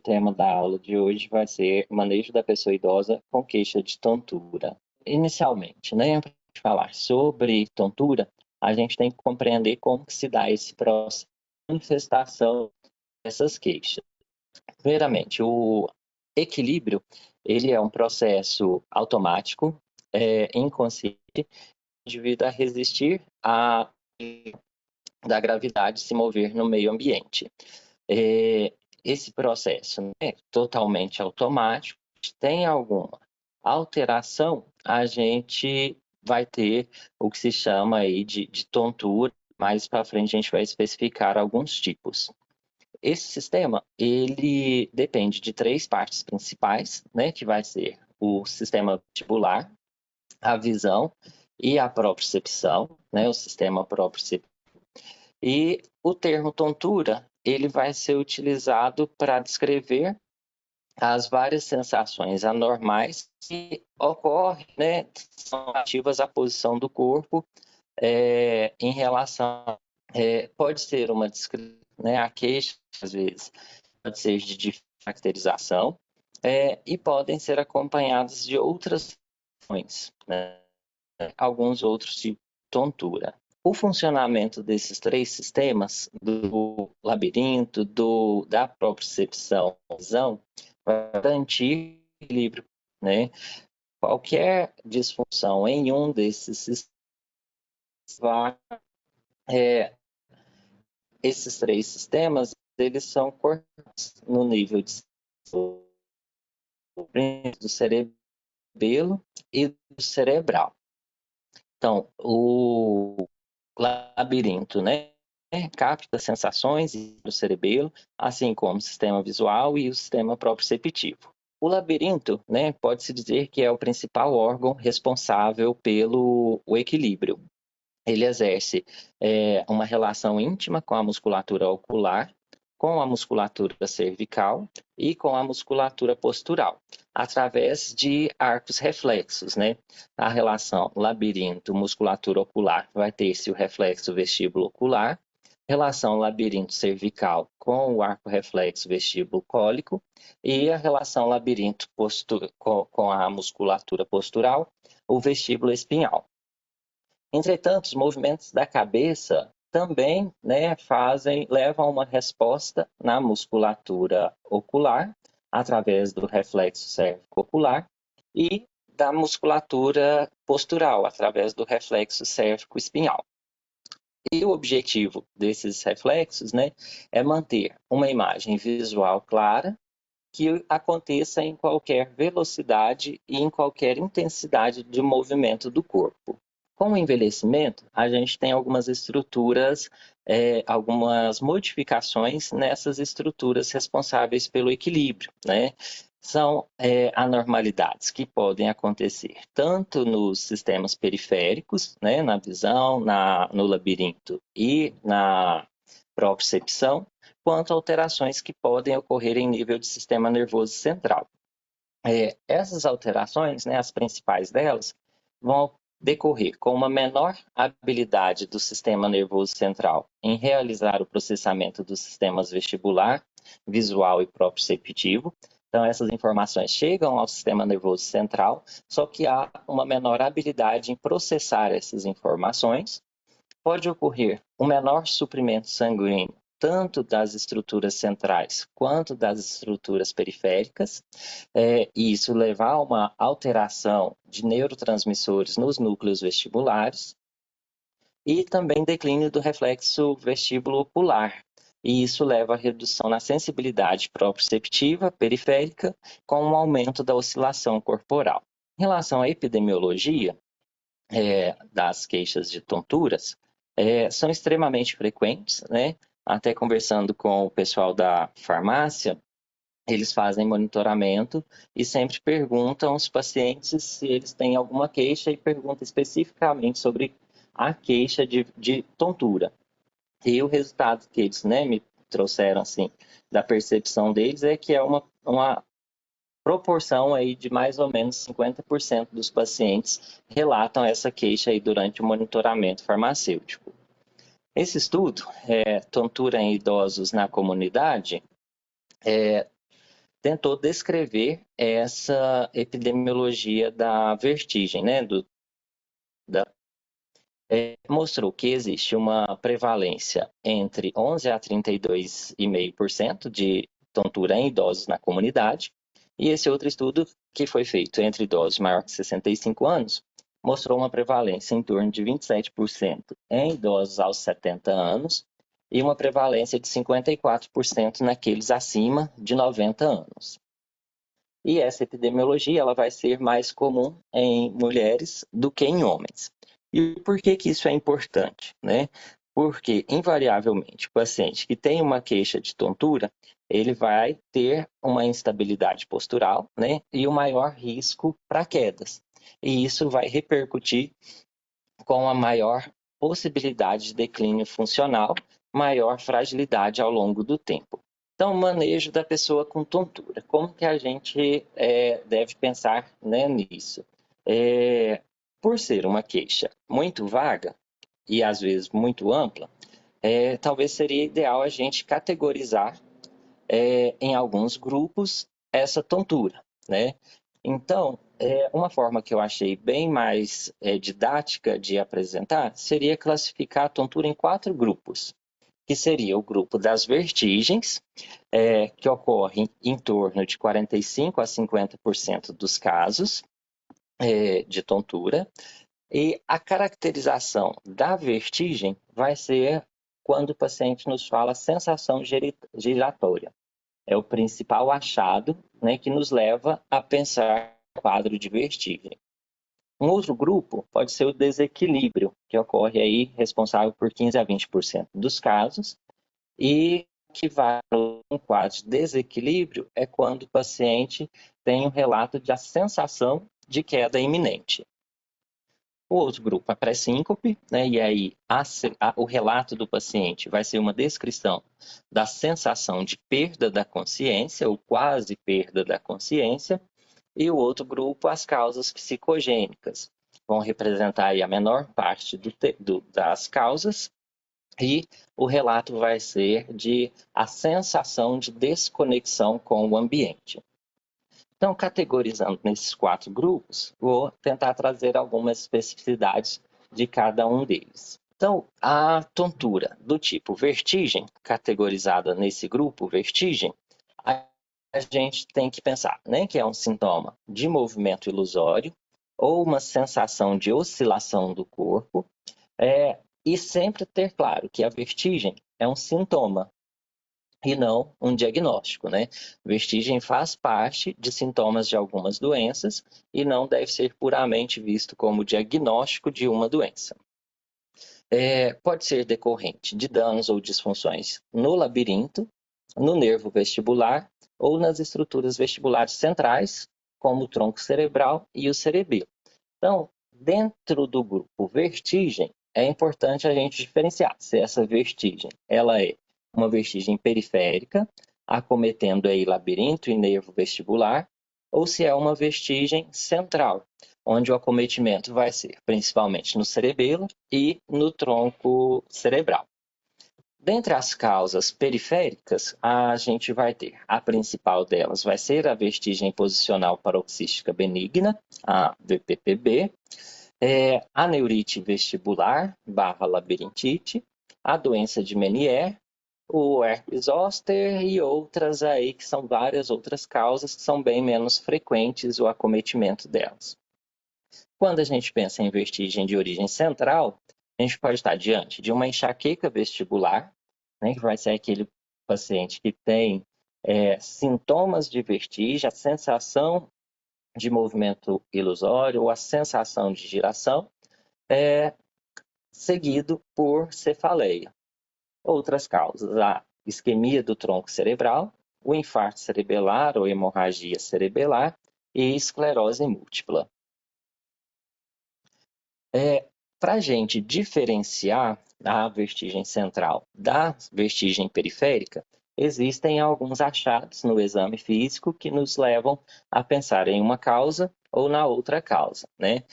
tema da aula de hoje vai ser manejo da pessoa idosa com queixa de tontura. Inicialmente, né, para falar sobre tontura, a gente tem que compreender como que se dá esse processo de manifestação dessas queixas. Primeiramente, o equilíbrio, ele é um processo automático, inconsciente, devido a resistir da gravidade se mover no meio ambiente. Esse processo é totalmente automático. Se tem alguma alteração, a gente vai ter o que se chama aí de tontura. Mais para frente a gente vai especificar alguns tipos. Esse sistema, ele depende de três partes principais, né, que vai ser o sistema vestibular, a visão e a propriocepção, né, o sistema proprioceptivo. E o termo tontura, ele vai ser utilizado para descrever as várias sensações anormais que ocorrem, né, são relativas à posição do corpo em relação, pode ser uma descrição, né, a queixa, às vezes, pode ser de caracterização, e podem ser acompanhadas de outras questões, né, alguns outros tipos de tontura. O funcionamento desses três sistemas, do labirinto, da propriocepção, visão, vai garantir equilíbrio, né? Qualquer disfunção em um desses sistemas vai, esses três sistemas, eles são cortados no nível do cerebelo e do cerebral. Então, o labirinto, né, capta sensações do cerebelo, assim como o sistema visual e o sistema proprioceptivo. O labirinto, né, pode-se dizer que é o principal órgão responsável pelo equilíbrio. Ele exerce uma relação íntima com a musculatura ocular, com a musculatura cervical e com a musculatura postural, através de arcos reflexos, né? A relação labirinto-musculatura ocular vai ter-se o reflexo vestíbulo ocular, relação labirinto cervical com o arco reflexo vestíbulo cólico e a relação labirinto com a musculatura postural, o vestíbulo espinhal. Entretanto, os movimentos da cabeça também, né, levam a uma resposta na musculatura ocular, através do reflexo cérvico-ocular, e da musculatura postural, através do reflexo cérvico-espinhal. E o objetivo desses reflexos, né, é manter uma imagem visual clara que aconteça em qualquer velocidade e em qualquer intensidade de movimento do corpo. Com o envelhecimento, a gente tem algumas estruturas, algumas modificações nessas estruturas responsáveis pelo equilíbrio, né? São anormalidades que podem acontecer tanto nos sistemas periféricos, né, na visão, no labirinto e na propriocepção, quanto alterações que podem ocorrer em nível de sistema nervoso central. Essas alterações, né, as principais delas, vão decorrer com uma menor habilidade do sistema nervoso central em realizar o processamento dos sistemas vestibular, visual e proprioceptivo. Então, essas informações chegam ao sistema nervoso central, só que há uma menor habilidade em processar essas informações. Pode ocorrer um menor suprimento sanguíneo, tanto das estruturas centrais quanto das estruturas periféricas, e isso levar a uma alteração de neurotransmissores nos núcleos vestibulares, e também declínio do reflexo vestíbulo ocular, e isso leva à redução na sensibilidade proprioceptiva periférica, com um aumento da oscilação corporal. Em relação à epidemiologia das queixas de tonturas, são extremamente frequentes, né? Até conversando com o pessoal da farmácia, eles fazem monitoramento e sempre perguntam aos pacientes se eles têm alguma queixa e perguntam especificamente sobre a queixa de tontura. E o resultado que eles, né, me trouxeram assim, da percepção deles é que é uma proporção aí de mais ou menos 50% dos pacientes relatam essa queixa aí durante o monitoramento farmacêutico. Esse estudo, tontura em idosos na comunidade, tentou descrever essa epidemiologia da vertigem, né? Mostrou que existe uma prevalência entre 11 a 32,5% de tontura em idosos na comunidade. E esse outro estudo, que foi feito entre idosos maiores de 65 anos, mostrou uma prevalência em torno de 27% em idosos aos 70 anos e uma prevalência de 54% naqueles acima de 90 anos. E essa epidemiologia ela vai ser mais comum em mulheres do que em homens. E por que que isso é importante, né? Porque, invariavelmente, o paciente que tem uma queixa de tontura, ele vai ter uma instabilidade postural, né? E o maior risco para quedas. E isso vai repercutir com a maior possibilidade de declínio funcional, maior fragilidade ao longo do tempo. Então, manejo da pessoa com tontura. Como que a gente deve pensar, né, nisso? Por ser uma queixa muito vaga e às vezes muito ampla, talvez seria ideal a gente categorizar em alguns grupos essa tontura, né? Então, uma forma que eu achei bem mais didática de apresentar seria classificar a tontura em 4 grupos, que seria o grupo das vertigens, que ocorrem em torno de 45 a 50% dos casos de tontura, e a caracterização da vertigem vai ser quando o paciente nos fala sensação giratória. É o principal achado, né, que nos leva a pensar no quadro de vertigem. Um outro grupo pode ser o desequilíbrio, que ocorre aí responsável por 15 a 20% dos casos, e que vai um quadro de desequilíbrio é quando o paciente tem um relato de a sensação de queda iminente. O outro grupo é pré-síncope, né? E aí o relato do paciente vai ser uma descrição da sensação de perda da consciência ou quase perda da consciência. E o outro grupo, as causas psicogênicas, vão representar aí a menor parte das causas, e o relato vai ser de a sensação de desconexão com o ambiente. Então, categorizando nesses 4 grupos, vou tentar trazer algumas especificidades de cada um deles. Então, a tontura do tipo vertigem, categorizada nesse grupo vertigem, a gente tem que pensar, né, que é um sintoma de movimento ilusório ou uma sensação de oscilação do corpo, e sempre ter claro que a vertigem é um sintoma e não um diagnóstico, né? Vertigem faz parte de sintomas de algumas doenças e não deve ser puramente visto como diagnóstico de uma doença. Pode ser decorrente de danos ou disfunções no labirinto, no nervo vestibular ou nas estruturas vestibulares centrais, como o tronco cerebral e o cerebelo. Então, dentro do grupo vertigem, é importante a gente diferenciar se essa vertigem ela é uma vertigem periférica, acometendo aí labirinto e nervo vestibular, ou se é uma vertigem central, onde o acometimento vai ser principalmente no cerebelo e no tronco cerebral. Dentre as causas periféricas, a gente vai ter, a principal delas vai ser a vertigem posicional paroxística benigna, a VPPB, a neurite vestibular / labirintite, a doença de Meniere, o herpes zoster e outras aí, que são várias outras causas que são bem menos frequentes o acometimento delas. Quando a gente pensa em vertigem de origem central, a gente pode estar diante de uma enxaqueca vestibular, né, que vai ser aquele paciente que tem sintomas de vertigem, a sensação de movimento ilusório ou a sensação de giração, seguido por cefaleia. Outras causas, a isquemia do tronco cerebral, o infarto cerebelar ou hemorragia cerebelar e esclerose múltipla. Para a gente diferenciar a vertigem central da vertigem periférica, existem alguns achados no exame físico que nos levam a pensar em uma causa ou na outra causa, né?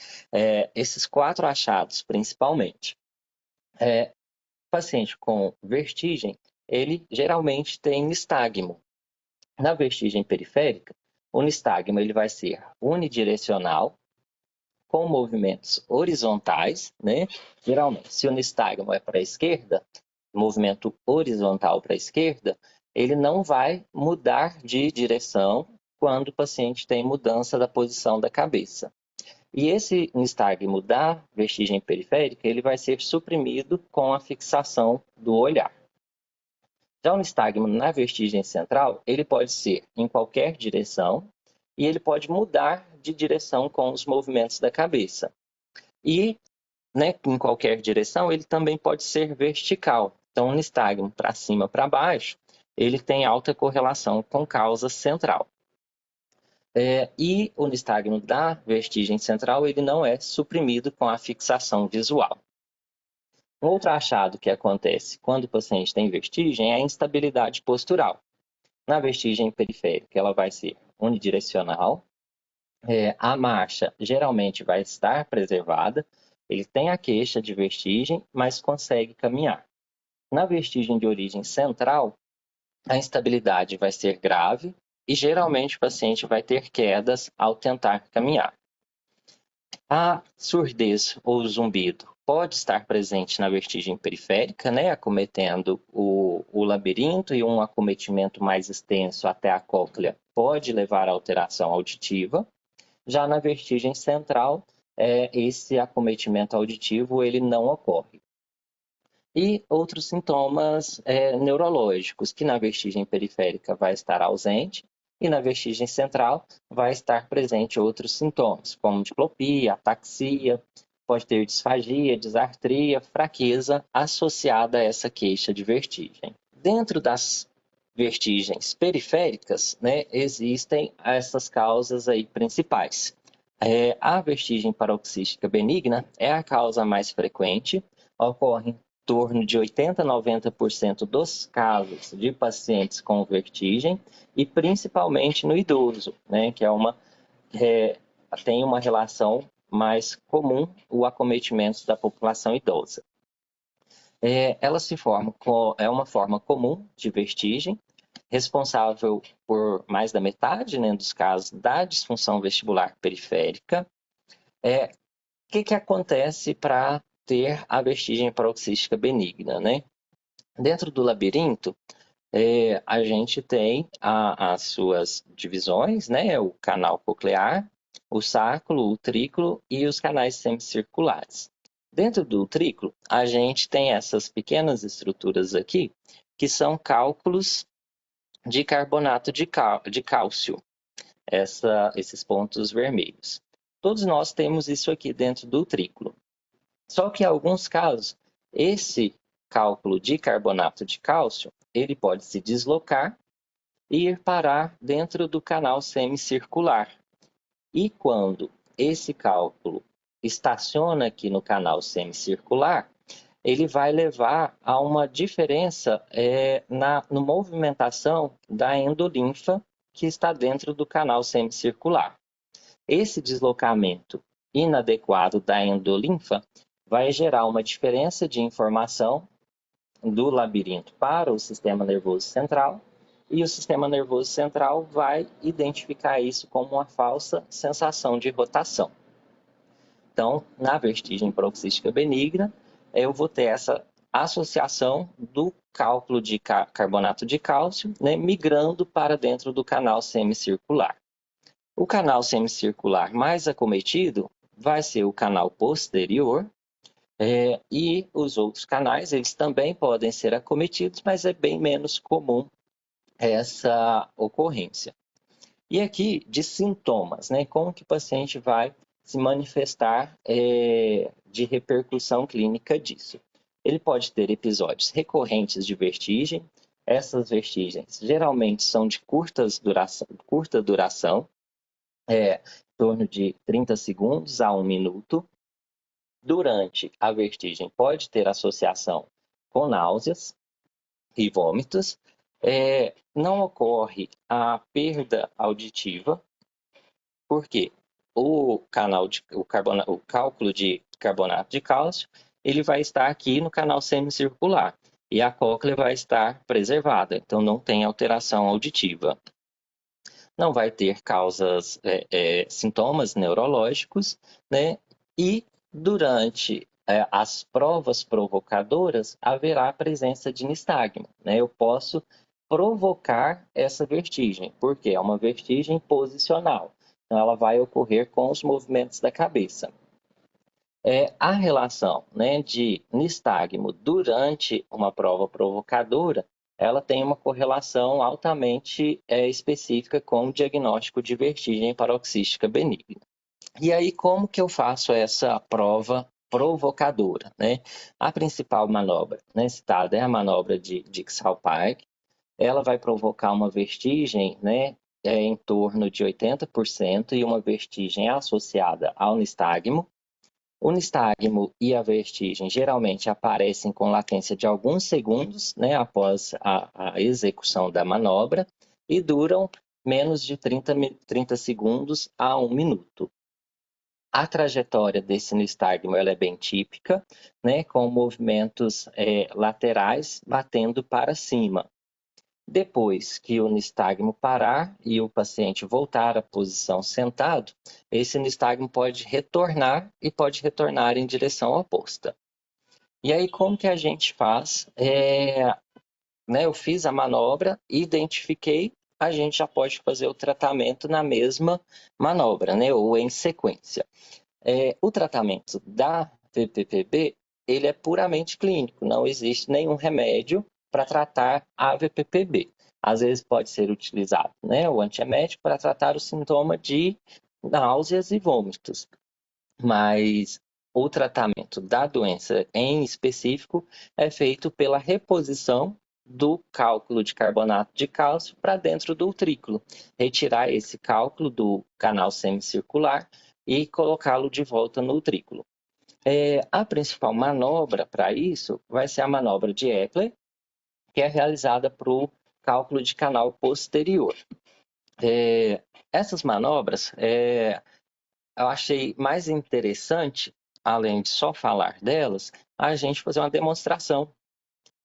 Esses 4 achados, principalmente. O paciente com vertigem, ele geralmente tem nistagmo. Na vertigem periférica, o nistagmo ele vai ser unidirecional, com movimentos horizontais, né? Geralmente, se o nistagmo é para a esquerda, movimento horizontal para a esquerda, ele não vai mudar de direção quando o paciente tem mudança da posição da cabeça. E esse nistagmo da vertigem periférica, ele vai ser suprimido com a fixação do olhar. Já o nistagmo na vertigem central, ele pode ser em qualquer direção e ele pode mudar de direção com os movimentos da cabeça. E, né, em qualquer direção, ele também pode ser vertical. Então, o nistagmo para cima, para baixo, ele tem alta correlação com causa central. E o nistagmo da vertigem central, ele não é suprimido com a fixação visual. Um outro achado que acontece quando o paciente tem vertigem é a instabilidade postural. Na vertigem periférica, ela vai ser unidirecional, a marcha geralmente vai estar preservada, ele tem a queixa de vertigem, mas consegue caminhar. Na vertigem de origem central, a instabilidade vai ser grave e geralmente o paciente vai ter quedas ao tentar caminhar. A surdez ou zumbido pode estar presente na vertigem periférica, né, acometendo o labirinto, e um acometimento mais extenso até a cóclea pode levar à alteração auditiva. Já na vertigem central, esse acometimento auditivo ele não ocorre. E outros sintomas neurológicos, que na vertigem periférica vai estar ausente, e na vertigem central vai estar presente outros sintomas, como diplopia, ataxia, pode ter disfagia, disartria, fraqueza associada a essa queixa de vertigem. Dentro das vertigens periféricas, né, existem essas causas aí principais. A vertigem paroxística benigna é a causa mais frequente, ocorre em torno de 80 a 90% dos casos de pacientes com vertigem, e principalmente no idoso, né, que tem uma relação mais comum o acometimento da população idosa. Ela se forma é uma forma comum de vertigem, responsável por mais da metade, né, dos casos da disfunção vestibular periférica. O que acontece para ter a vertigem paroxística benigna, né? Dentro do labirinto, a gente tem as suas divisões, né? O canal coclear, o sacro, o utrículo e os canais semicirculares. Dentro do utrículo, a gente tem essas pequenas estruturas aqui, que são cálculos de carbonato de cálcio, esses pontos vermelhos. Todos nós temos isso aqui dentro do utrículo. Só que em alguns casos, esse cálculo de carbonato de cálcio, ele pode se deslocar e ir parar dentro do canal semicircular. E quando esse cálculo estaciona aqui no canal semicircular, ele vai levar a uma diferença na movimentação da endolinfa que está dentro do canal semicircular. Esse deslocamento inadequado da endolinfa vai gerar uma diferença de informação do labirinto para o sistema nervoso central, e o sistema nervoso central vai identificar isso como uma falsa sensação de rotação. Então, na vertigem paroxística benigna, eu vou ter essa associação do cálculo de carbonato de cálcio, né, migrando para dentro do canal semicircular. O canal semicircular mais acometido vai ser o canal posterior, e os outros canais, eles também podem ser acometidos, mas é bem menos comum essa ocorrência. E aqui, de sintomas, né? Como que o paciente vai se manifestar de repercussão clínica disso? Ele pode ter episódios recorrentes de vertigem. Essas vertigens geralmente são de curta duração, em torno de 30 segundos a 1 minuto. Durante a vertigem pode ter associação com náuseas e vômitos. Não ocorre a perda auditiva, porque o cálculo de carbonato de cálcio ele vai estar aqui no canal semicircular e a cóclea vai estar preservada, então não tem alteração auditiva. não vai ter causas, sintomas neurológicos, né? E durante as provas provocadoras haverá a presença de nistagmo, né? Eu posso provocar essa vertigem, porque é uma vertigem posicional. Então, ela vai ocorrer com os movimentos da cabeça. A relação, né, de nistagmo durante uma prova provocadora, ela tem uma correlação altamente específica com o diagnóstico de vertigem paroxística benigna. E aí, como que eu faço essa prova provocadora, né? A principal manobra, né, citada é a manobra de Dix-Hallpike. Ela vai provocar uma vertigem, né, em torno de 80% e uma vertigem associada ao nistagmo. O nistagmo e a vertigem geralmente aparecem com latência de alguns segundos, né, após a execução da manobra e duram menos de 30 segundos a 1 minuto. A trajetória desse nistagmo ela é bem típica, né, com movimentos laterais batendo para cima. Depois que o nistagmo parar e o paciente voltar à posição sentado, esse nistagmo pode retornar e pode retornar em direção oposta. E aí, como que a gente faz? Eu fiz a manobra, identifiquei, a gente já pode fazer o tratamento na mesma manobra, né, ou em sequência. O tratamento da VPPB, ele é puramente clínico, não existe nenhum remédio para tratar a VPPB. Às vezes pode ser utilizado, né, o antiemético para tratar o sintoma de náuseas e vômitos, mas o tratamento da doença em específico é feito pela reposição do cálculo de carbonato de cálcio para dentro do utrículo, retirar esse cálculo do canal semicircular e colocá-lo de volta no utrículo. A principal manobra para isso vai ser a manobra de Eppler, que é realizada para o cálculo de canal posterior. Essas manobras, eu achei mais interessante, além de só falar delas, a gente fazer uma demonstração.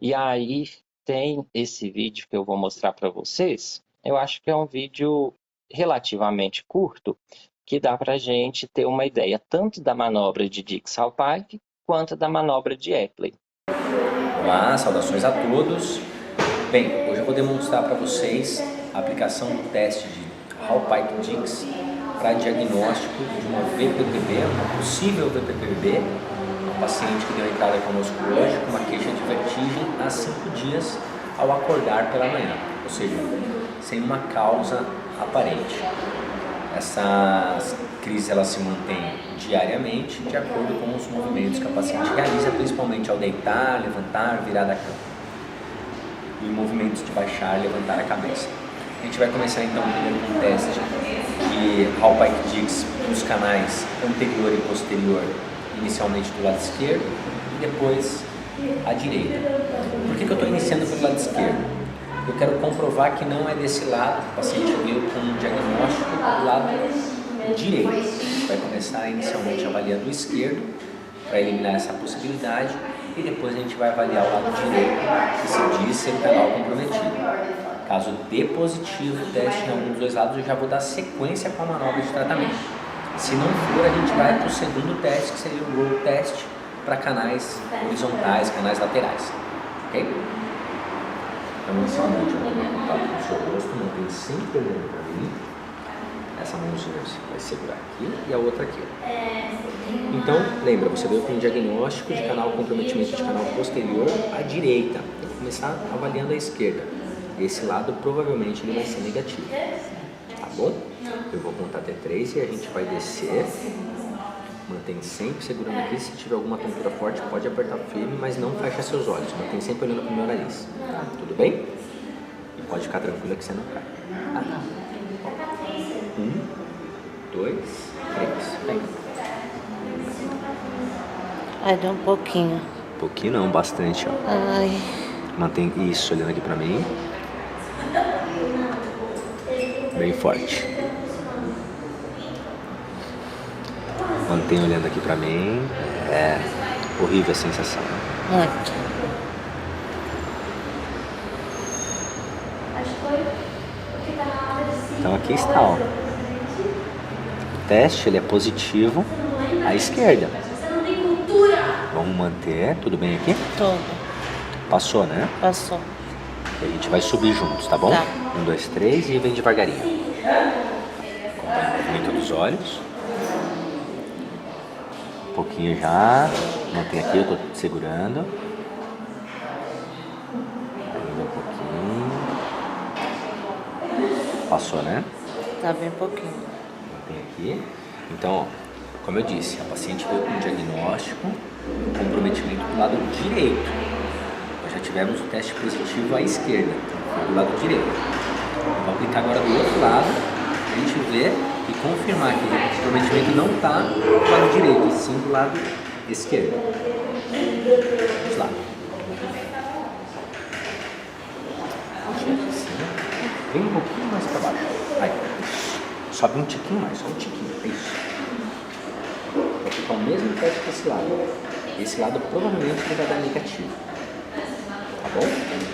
E aí tem esse vídeo que eu vou mostrar para vocês. Eu acho que é um vídeo relativamente curto, que dá para a gente ter uma ideia tanto da manobra de Dix-Hallpike quanto da manobra de Eppler. Olá, saudações a todos. Bem, hoje eu vou demonstrar para vocês a aplicação do teste de Hallpike-Dix para diagnóstico de uma VPPB, uma possível VPPB, um paciente que deu entrada conosco hoje com uma queixa de vertigem há 5 dias ao acordar pela manhã, ou seja, sem uma causa aparente. Essas crises elas se mantêm diariamente de acordo com os movimentos que a paciente realiza, principalmente ao deitar, levantar, virar da cama. E movimentos de baixar, levantar a cabeça. A gente vai começar então primeiro com um teste de Hallpike-Dix nos canais anterior e posterior, inicialmente do lado esquerdo e depois à direita. Por que eu estou iniciando pelo lado esquerdo? Eu quero comprovar que não é desse lado, o paciente veio com um diagnóstico do lado direito. A gente vai começar inicialmente avaliando o esquerdo, para eliminar essa possibilidade, e depois a gente vai avaliar o lado direito, que se diz ser o canal comprometido. Caso dê positivo o teste em algum dos dois lados, eu já vou dar sequência com a manobra de tratamento. Se não for, a gente vai para o segundo teste, que seria o roll test, para canais horizontais, canais laterais. Ok? Então, inicialmente, eu vou tomar contato com o seu rosto, mantém sempre olhando para mim. Essa mãozinha você vai segurar aqui e a outra aqui. Então, lembra, você veio com um diagnóstico de canal comprometimento de canal posterior à direita. Eu vou começar avaliando a esquerda. Esse lado provavelmente ele vai ser negativo. Tá bom? Eu vou contar até 3 e a gente vai descer. Mantém sempre segurando aqui. Se tiver alguma tontura forte, pode apertar firme, mas não fecha seus olhos. Mantém sempre olhando para o meu nariz. Tá? Tudo bem? E pode ficar tranquila que você não cai. Tá? 1, 2, 3. Vem. Ai, dá um pouquinho. Pouquinho não, bastante, ó. Ai. Mantém isso olhando aqui pra mim. Bem forte. Mantém olhando aqui pra mim. É horrível a sensação. Muito. Então aqui está, ó. O teste ele é positivo à esquerda. Vamos manter, tudo bem aqui? Todo. Passou, né? Passou. E a gente vai subir juntos, tá bom? Tá. 1, 2, 3 e vem devagarinho. Acompanha o movimento dos olhos. Um pouquinho já. Mantém aqui, eu tô segurando. Ainda um pouquinho. Passou, né? Tá bem pouquinho. Mantém aqui. Então, ó, como eu disse, a paciente veio com um diagnóstico, um comprometimento do lado direito. Nós já tivemos o teste positivo à esquerda, do lado direito. Vou aplicar agora do outro lado, a gente ver e confirmar que o comprometimento não está do lado direito, e sim do lado esquerdo. Vamos lá. Vem um pouquinho mais para baixo. Aí. Sobe um tiquinho mais, só um tiquinho. Isso. Vou aplicar o mesmo teste para esse lado. Esse lado provavelmente ele vai dar negativo. Tá bom?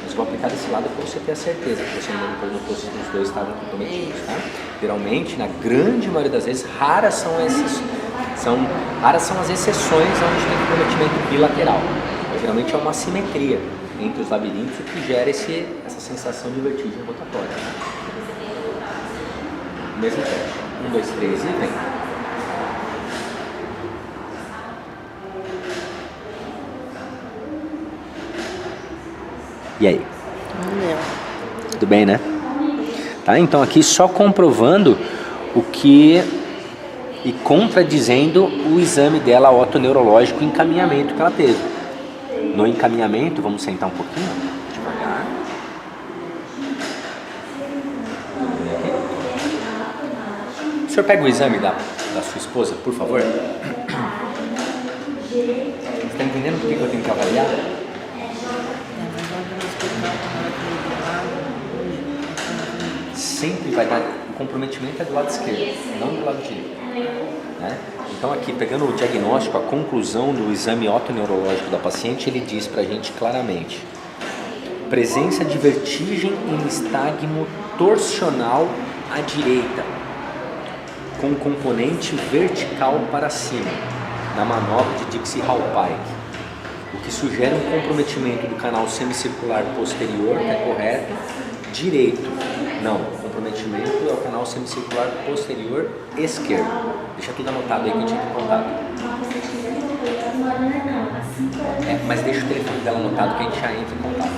Mas vou aplicar desse lado para você ter a certeza que você não perguntou se os dois estavam comprometidos, tá? Geralmente, na grande maioria das vezes, raras são as exceções onde tem comprometimento bilateral. Mas, geralmente é uma assimetria entre os labirintos, o que gera essa sensação de vertigem rotatória. Mesmo teste. 1, 2, 3 e vem. E aí? Não deu. Tudo bem, né? Tá, então aqui só comprovando o que e contradizendo o exame dela otoneurológico, o encaminhamento que ela teve. No encaminhamento, vamos sentar um pouquinho, devagar. O senhor pega o exame da sua esposa, por favor? Você está entendendo por que eu tenho que avaliar? Sempre vai dar, o comprometimento é do lado esquerdo, não do lado direito, né? Então aqui, pegando o diagnóstico, a conclusão do exame otoneurológico da paciente, ele diz pra gente claramente: presença de vertigem em nistagmo torsional à direita, com componente vertical para cima, na manobra de Dixie-Hallpike, o que sugere um comprometimento do canal semicircular posterior, que é correto, direito. Não, o comprometimento é o canal semicircular posterior esquerdo. Deixa tudo anotado aí que a gente entra em contato. Mas deixa o telefone dela anotado que a gente já entra em contato.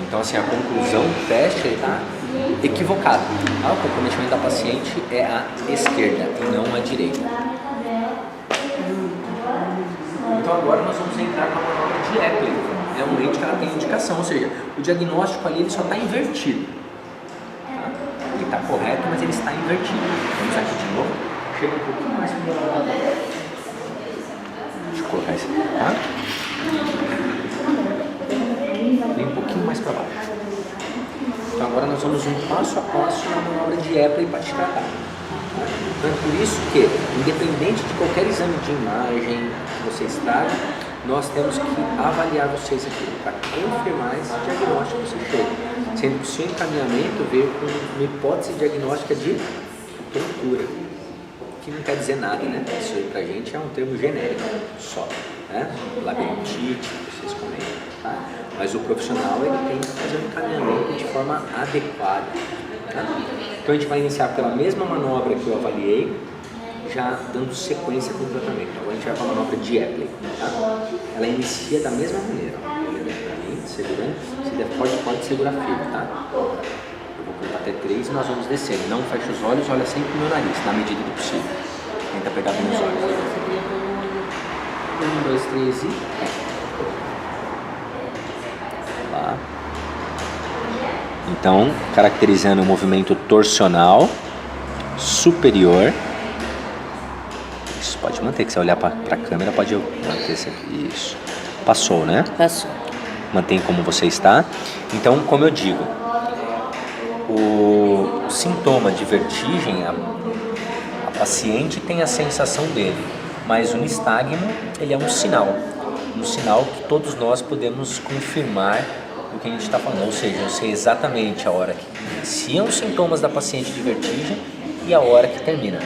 Então assim, a conclusão do teste está equivocada. O comprometimento da paciente é a esquerda e não a direita. Então agora nós vamos entrar com a manobra de Epley. É um leite que ela tem indicação, ou seja, o diagnóstico ali ele só está invertido. Tá? Ele está correto, mas ele está invertido. Vamos aqui de novo. Chega um pouquinho mais para o lado. Deixa eu colocar esse aqui, tá? Vem um pouquinho mais para baixo. Então agora nós vamos um passo a passo na manobra de Epley para te tratar. Então é por isso que, independente de qualquer exame de imagem que vocês tragam, nós temos que avaliar vocês aqui para confirmar esse diagnóstico que você chega. Sendo que o seu encaminhamento veio com uma hipótese diagnóstica de tontura, que não quer dizer nada, né? Isso aí pra gente é um termo genérico só, né? Labirintite, vocês comentam, tá? Mas o profissional ele tem que fazer um encaminhamento de forma adequada. Tá? Então a gente vai iniciar pela mesma manobra que eu avaliei, já dando sequência com o tratamento. Agora a gente vai para a manobra de Epley. Tá? Ela inicia da mesma maneira. Olhando para mim, segurando. Você pode segurar firme, tá? Eu vou contar até 3 e nós vamos descer. Não fecha os olhos, olha sempre o meu nariz, na medida do possível. Tenta pegar bem os olhos. 1, 2, 3 e... Lá. Então, caracterizando o movimento torsional superior. Isso, pode manter, que se você olhar para a câmera, pode manter isso aqui. Isso. Passou, né? Passou. Mantém como você está. Então, como eu digo, o sintoma de vertigem, a paciente tem a sensação dele, mas o nistagmo, ele é um sinal. um sinal que todos nós podemos confirmar o que a gente está falando. Ou seja, eu sei exatamente a hora que iniciam os sintomas da paciente de vertigem e a hora que termina.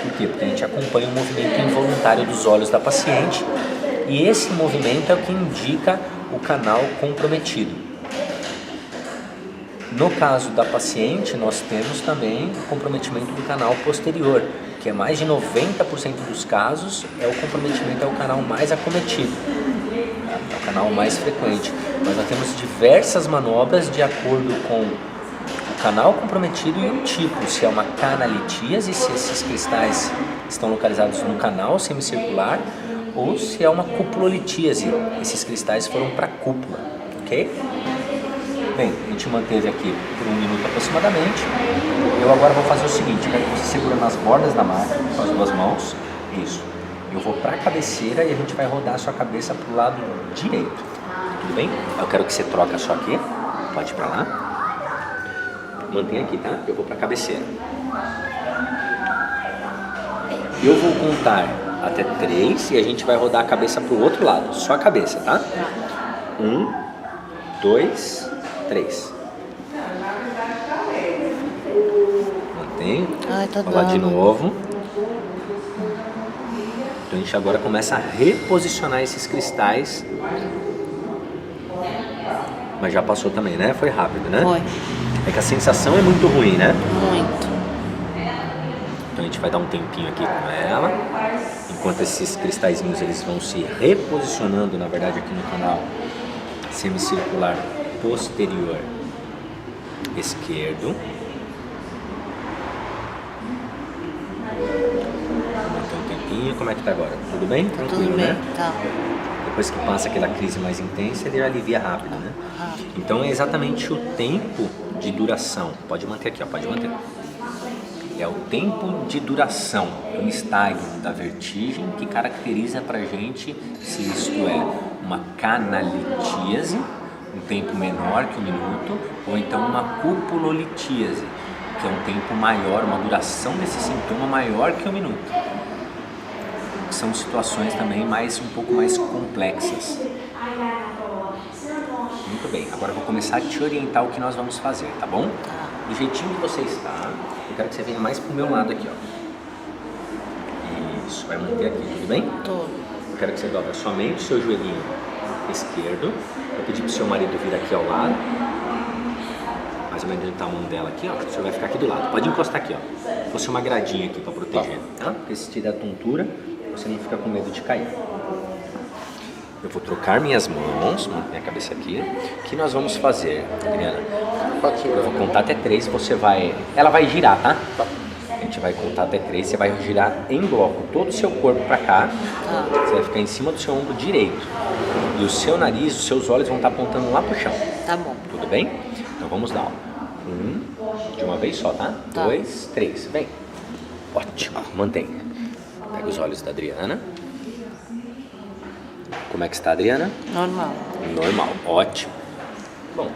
Por quê? Porque a gente acompanha o movimento involuntário dos olhos da paciente e esse movimento é o que indica o canal comprometido. No caso da paciente, nós temos também o comprometimento do canal posterior, que é mais de 90% dos casos é o comprometimento, é o canal mais acometido, é o canal mais frequente. Mas nós temos diversas manobras de acordo com o canal comprometido e o tipo, se é uma canalitíase, se esses cristais estão localizados no canal semicircular, ou se é uma cupulolitíase, esses cristais foram para a cúpula, ok? Bem, a gente manteve aqui por 1 minuto aproximadamente. Eu agora vou fazer o seguinte, eu quero que você segura nas bordas da máquina com as 2 mãos, isso. Eu vou para a cabeceira e a gente vai rodar a sua cabeça para o lado direito, tudo bem? Eu quero que você troque só aqui, pode ir para lá. Mantém aqui, tá? Eu vou para a cabeceira. Eu vou contar até 3 e a gente vai rodar a cabeça para o outro lado, só a cabeça, tá? 1, 2, 3. Mantém. Ai, tá Vou lá de dando. novo. Então a gente agora começa a reposicionar esses cristais. Mas já passou também, né? Foi rápido, né? Foi. É que a sensação é muito ruim, né? Muito. Então a gente vai dar um tempinho aqui com ela. Enquanto esses cristalzinhos eles vão se reposicionando, na verdade, aqui no canal semicircular posterior esquerdo. Então um tempinho, como é que tá agora? Tudo bem? Tranquilo, Tudo bem, né? tá. Depois que passa aquela crise mais intensa, ele alivia rápido, né? Rápido. Então é exatamente o tempo de duração. Pode manter aqui, ó, pode manter. É o tempo de duração, um estágio da vertigem que caracteriza pra gente se isto é uma canalitíase, um tempo menor que 1 minuto, ou então uma cupulolitíase, que é um tempo maior, uma duração desse sintoma maior que 1 minuto. São situações também um pouco mais complexas. Muito bem, agora eu vou começar a te orientar o que nós vamos fazer, tá bom? Do jeitinho que você está, eu quero que você venha mais pro meu lado aqui, ó. Isso, vai manter aqui, tudo bem? Tô. Eu quero que você dobra somente o seu joelhinho esquerdo. Vou pedir pro seu marido vir aqui ao lado. Mais ou menos onde tá a mão dela aqui, ó. O senhor vai ficar aqui do lado. Pode encostar aqui, ó. Se fosse uma gradinha aqui para proteger, tá? Porque se tiver tontura, você não fica com medo de cair. Eu vou trocar minhas mãos, minha cabeça aqui. O que nós vamos fazer, Adriana? Eu vou contar até 3 e você vai... Ela vai girar, tá? A gente vai contar até 3, você vai girar em bloco todo o seu corpo pra cá. Você vai ficar em cima do seu ombro direito. E o seu nariz, os seus olhos vão estar apontando lá pro chão. Tá bom. Tudo bem? Então vamos lá, ó. 1, de uma vez só, tá? Tá. 2, 3, vem. Ótimo, mantém. Pega os olhos da Adriana. Como é que está, Adriana? Normal. Normal, ótimo. Bom.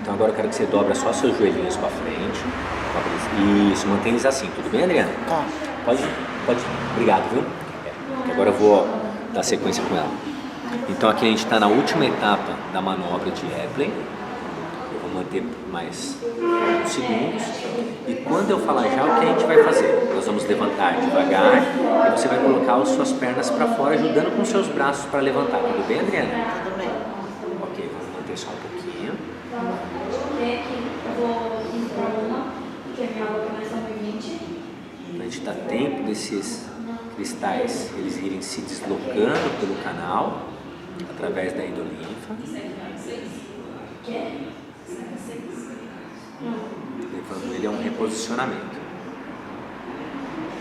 Então agora eu quero que você dobra só seus joelhinhos para frente. Isso, mantém eles assim, tudo bem, Adriana? Tá. Pode, obrigado, viu? Agora eu vou dar sequência com ela. Então aqui a gente está na última etapa da manobra de Epley. Eu vou manter mais uns segundos. E quando eu falar já, o que a gente vai fazer? Nós vamos levantar devagar e você vai colocar as suas pernas para fora, ajudando com os seus braços para levantar. Tudo bem, Adriana? Tudo bem. Ok, vamos manter só um pouquinho. A gente dá tempo desses cristais eles irem se deslocando pelo canal através da endolinfa, levando ele a um reposicionamento.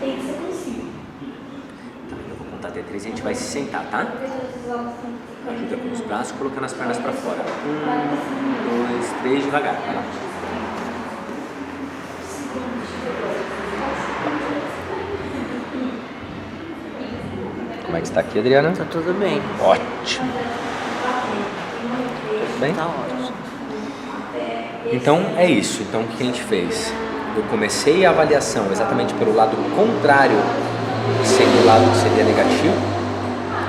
Tá, eu vou contar até 3 e a gente vai se sentar, tá? Ajuda com os braços, colocando as pernas para fora. 1, 2, 3, devagar. Vai lá. Como é que está aqui, Adriana? Tá tudo bem. Ótimo. Tudo bem? Tá ótimo. Então é isso. Então o que a gente fez? Eu comecei a avaliação exatamente pelo lado contrário seria o lado que seria negativo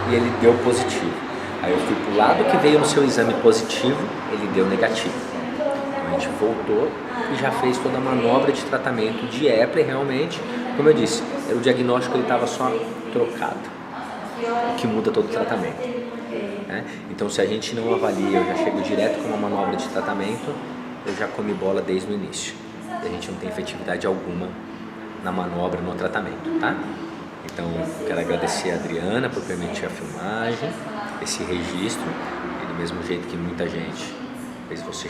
e ele deu positivo. Aí eu fui pro lado que veio no seu exame positivo, ele deu negativo. Então a gente voltou e já fez toda a manobra de tratamento de Eppler realmente. Como eu disse, o diagnóstico ele estava só trocado, o que muda todo o tratamento. Né? Então se a gente não avalia, eu já chego direto com uma manobra de tratamento, eu já comi bola desde o início. A gente não tem efetividade alguma na manobra, no tratamento, tá? Então, quero agradecer a Adriana por permitir a filmagem, esse registro, e do mesmo jeito que muita gente fez você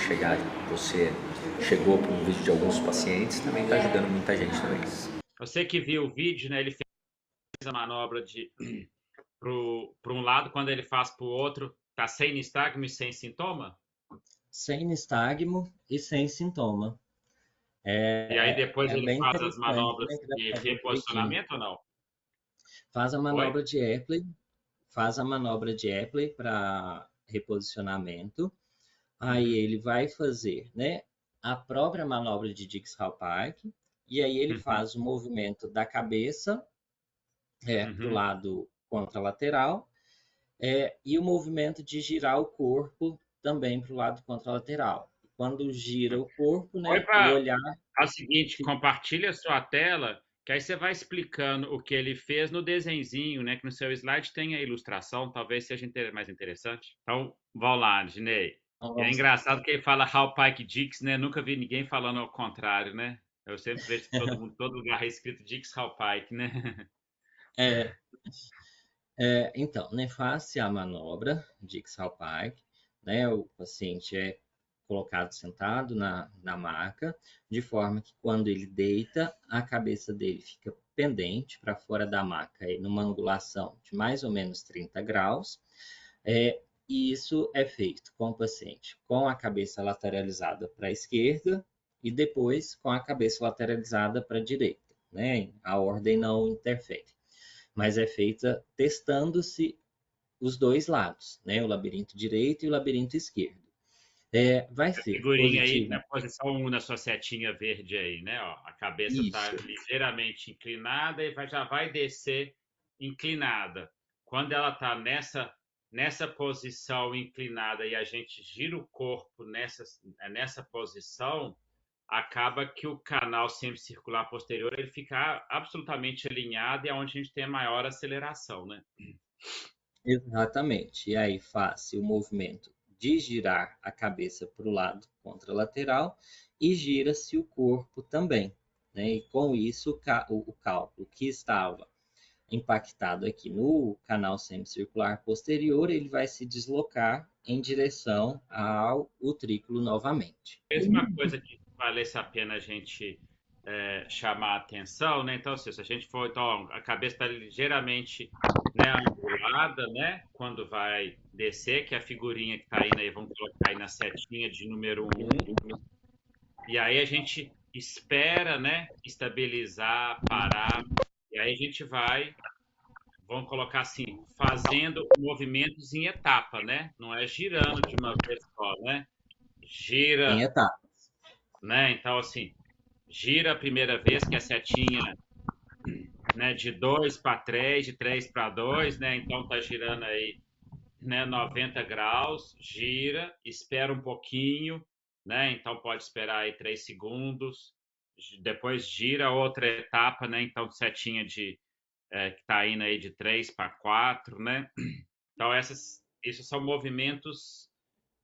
chegou para um vídeo de alguns pacientes, também está ajudando muita gente também. Você que viu o vídeo, né? Ele fez a manobra de para um lado, quando ele faz para o outro, tá sem nistagmo e sem sintoma? Sem nistagmo e sem sintoma. E aí depois ele bem faz as interessante, manobras né, que dá de pra ver reposicionamento ou não? Faz a manobra Oi? de Epley, para reposicionamento. Aí ele vai fazer, né, a própria manobra de Dix-Hallpike, e aí ele faz o movimento da cabeça para o lado contralateral, e o movimento de girar o corpo também para o lado contralateral. Quando gira o corpo, Oi, né, o olhar... É o seguinte, compartilha a sua tela, que aí você vai explicando o que ele fez no desenzinho, né? Que no seu slide tem a ilustração, talvez seja mais interessante. Então, vamos lá, Dinei. É engraçado que ele fala Hallpike Dix, né? Nunca vi ninguém falando ao contrário, né? Eu sempre vejo que todo lugar é escrito Dix Hallpike, né? Então, né, face a manobra Dix-Hallpike, né, o paciente é colocado sentado na maca, de forma que quando ele deita, a cabeça dele fica pendente para fora da maca, numa angulação de mais ou menos 30 graus, e isso é feito com o paciente com a cabeça lateralizada para a esquerda e depois com a cabeça lateralizada para a direita, né? A ordem não interfere, mas é feita testando-se os dois lados, né? O labirinto direito e o labirinto esquerdo. Vai ser Figurinha aí positivo. na posição 1 na sua setinha verde aí, né? Ó, a cabeça está Isso. ligeiramente inclinada e já vai descer inclinada. Quando ela está nessa posição inclinada e a gente gira o corpo nessa posição, acaba que o canal semicircular posterior ele fica absolutamente alinhado e é onde a gente tem a maior aceleração, né? Exatamente. E aí faz o movimento de girar a cabeça para o lado contralateral e gira-se o corpo também, né? E com isso o cálculo que estava impactado aqui no canal semicircular posterior, ele vai se deslocar em direção ao utrículo novamente. Mesma coisa que valesse a pena a gente chamar a atenção, né? Então, se a gente for, então, a cabeça está ligeiramente, né, angulada, né? Quando vai descer, que é a figurinha que está aí, né? Vamos colocar aí na setinha de número 1. E aí a gente espera, né? Estabilizar, parar. E aí a gente vai, vamos colocar assim, fazendo movimentos em etapa, né? Não é girando de uma vez só, né? Em Gira, etapa. né? Então, assim, gira a primeira vez, que é a setinha, né, de 2 para 3, de 3 para 2, né? Então tá girando aí, né, 90 graus, gira, espera um pouquinho, né? Então pode esperar aí 3 segundos, depois gira outra etapa, né? Então setinha que tá indo aí de 3 para 4, né? Então esses são movimentos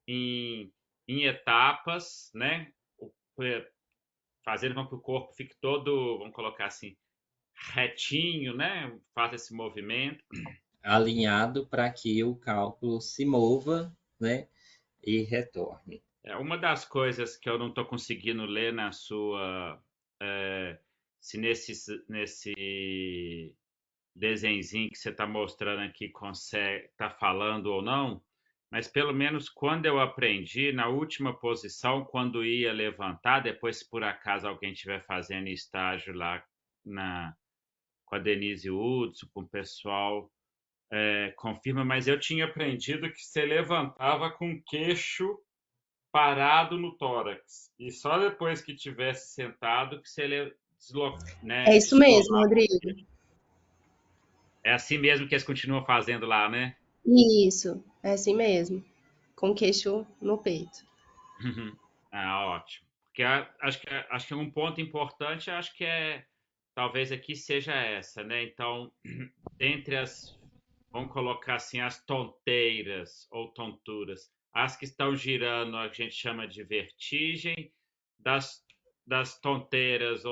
em etapas, né? Fazendo com que o corpo fique todo, vamos colocar assim, retinho, né? Faz esse movimento. Alinhado para que o cálculo se mova, né, e retorne. Uma das coisas que eu não estou conseguindo ler na sua, se nesse desenzinho que você está mostrando aqui consegue está falando ou não, mas pelo menos quando eu aprendi na última posição, quando ia levantar, depois se por acaso alguém estiver fazendo estágio lá com a Denise Hudson, com o pessoal, confirma, mas eu tinha aprendido que você levantava com o queixo parado no tórax e só depois que tivesse sentado que você desloca, né? É isso mesmo, Rodrigo. É assim mesmo que eles continuam fazendo lá, né? Isso, é assim mesmo, com queixo no peito. Uhum. Ah, ótimo. Porque acho que um ponto importante, acho que talvez aqui seja essa, né? Então, dentre vamos colocar assim, as tonteiras ou tonturas, as que estão girando, a gente chama de vertigem, das, das tonteiras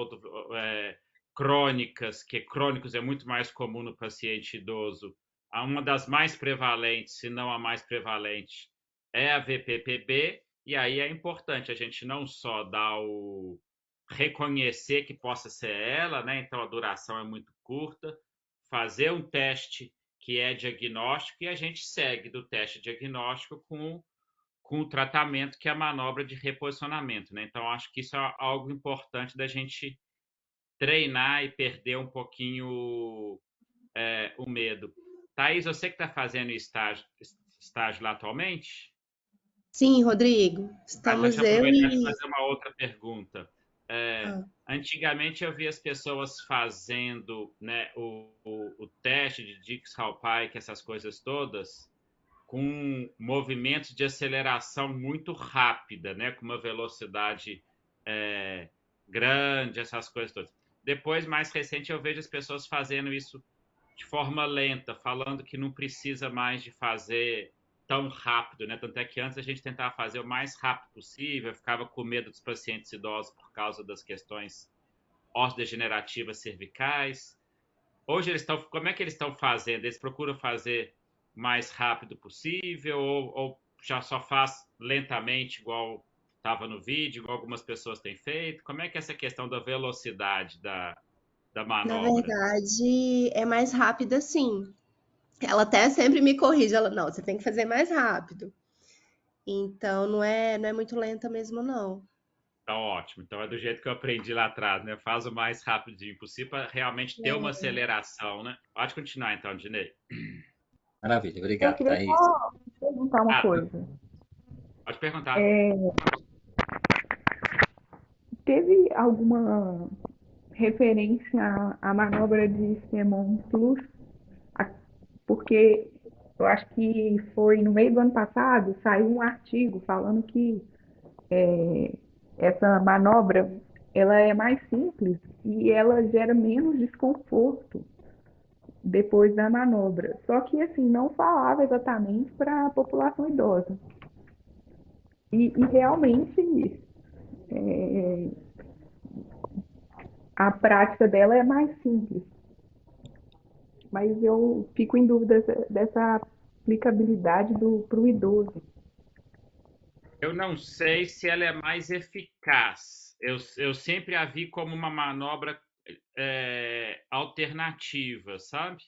crônicas, que crônicos é muito mais comum no paciente idoso, uma das mais prevalentes, se não a mais prevalente, é a VPPB, e aí é importante a gente não só dar reconhecer que possa ser ela, né? Então a duração é muito curta, fazer um teste que é diagnóstico e a gente segue do teste diagnóstico com o tratamento que é a manobra de reposicionamento, né? Então acho que isso é algo importante da gente treinar e perder um pouquinho o medo. Thaís, você que está fazendo estágio lá atualmente? Sim, Rodrigo, Deixa estamos eu eu aproveitar e e. fazer uma outra pergunta. É, Ah, antigamente eu via as pessoas fazendo, né, o teste de Dix-Hallpike, essas coisas todas, com movimentos de aceleração muito rápida, né, com uma velocidade é, grande, essas coisas todas. Depois, mais recente, eu vejo as pessoas fazendo isso de forma lenta, falando que não precisa mais de fazer tão rápido, né? Tanto é que antes a gente tentava fazer o mais rápido possível, ficava com medo dos pacientes idosos por causa das questões osteodegenerativas cervicais. Hoje como é que eles estão fazendo? Eles procuram fazer o mais rápido possível ou já só faz lentamente, igual estava no vídeo, igual algumas pessoas têm feito? Como é que é essa questão da velocidade da na manobra? verdade, é mais rápida sim. Ela até sempre me corrige, ela, não, você tem que fazer mais rápido. Então não é muito lenta mesmo, não. Tá ótimo. Então é do jeito que eu aprendi lá atrás, né? Faz o mais rapidinho possível para realmente ter uma aceleração, né? Pode continuar então, Dinei. Maravilha, Eu obrigado, queria Thaís. só perguntar uma Ah, coisa. pode perguntar. É, teve alguma referência à manobra de Simon Plus? A- Porque eu acho que foi no meio do ano passado, saiu um artigo falando que essa manobra ela é mais simples e ela gera menos desconforto depois da manobra. Só que assim não falava exatamente para a população idosa. E realmente é, a prática dela é mais simples, mas eu fico em dúvida dessa aplicabilidade para o idoso. Eu não sei se ela é mais eficaz. Eu sempre a vi como uma manobra alternativa, sabe?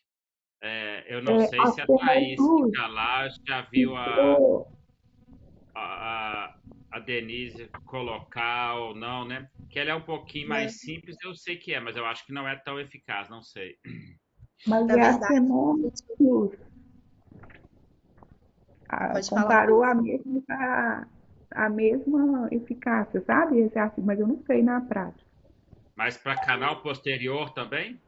Eu não sei A se a Semon Thaís que Plus está lá já viu ficou, a, a Denise colocar ou não, né? Que ela é um pouquinho Na, mais simples, eu sei que é, mas eu acho que não é tão eficaz, não sei. mas na é a verdade, Semon Plus. pode falar. Comparou a mesma eficácia, sabe? Esse artigo, mas eu não sei na prática. Mas para canal posterior também?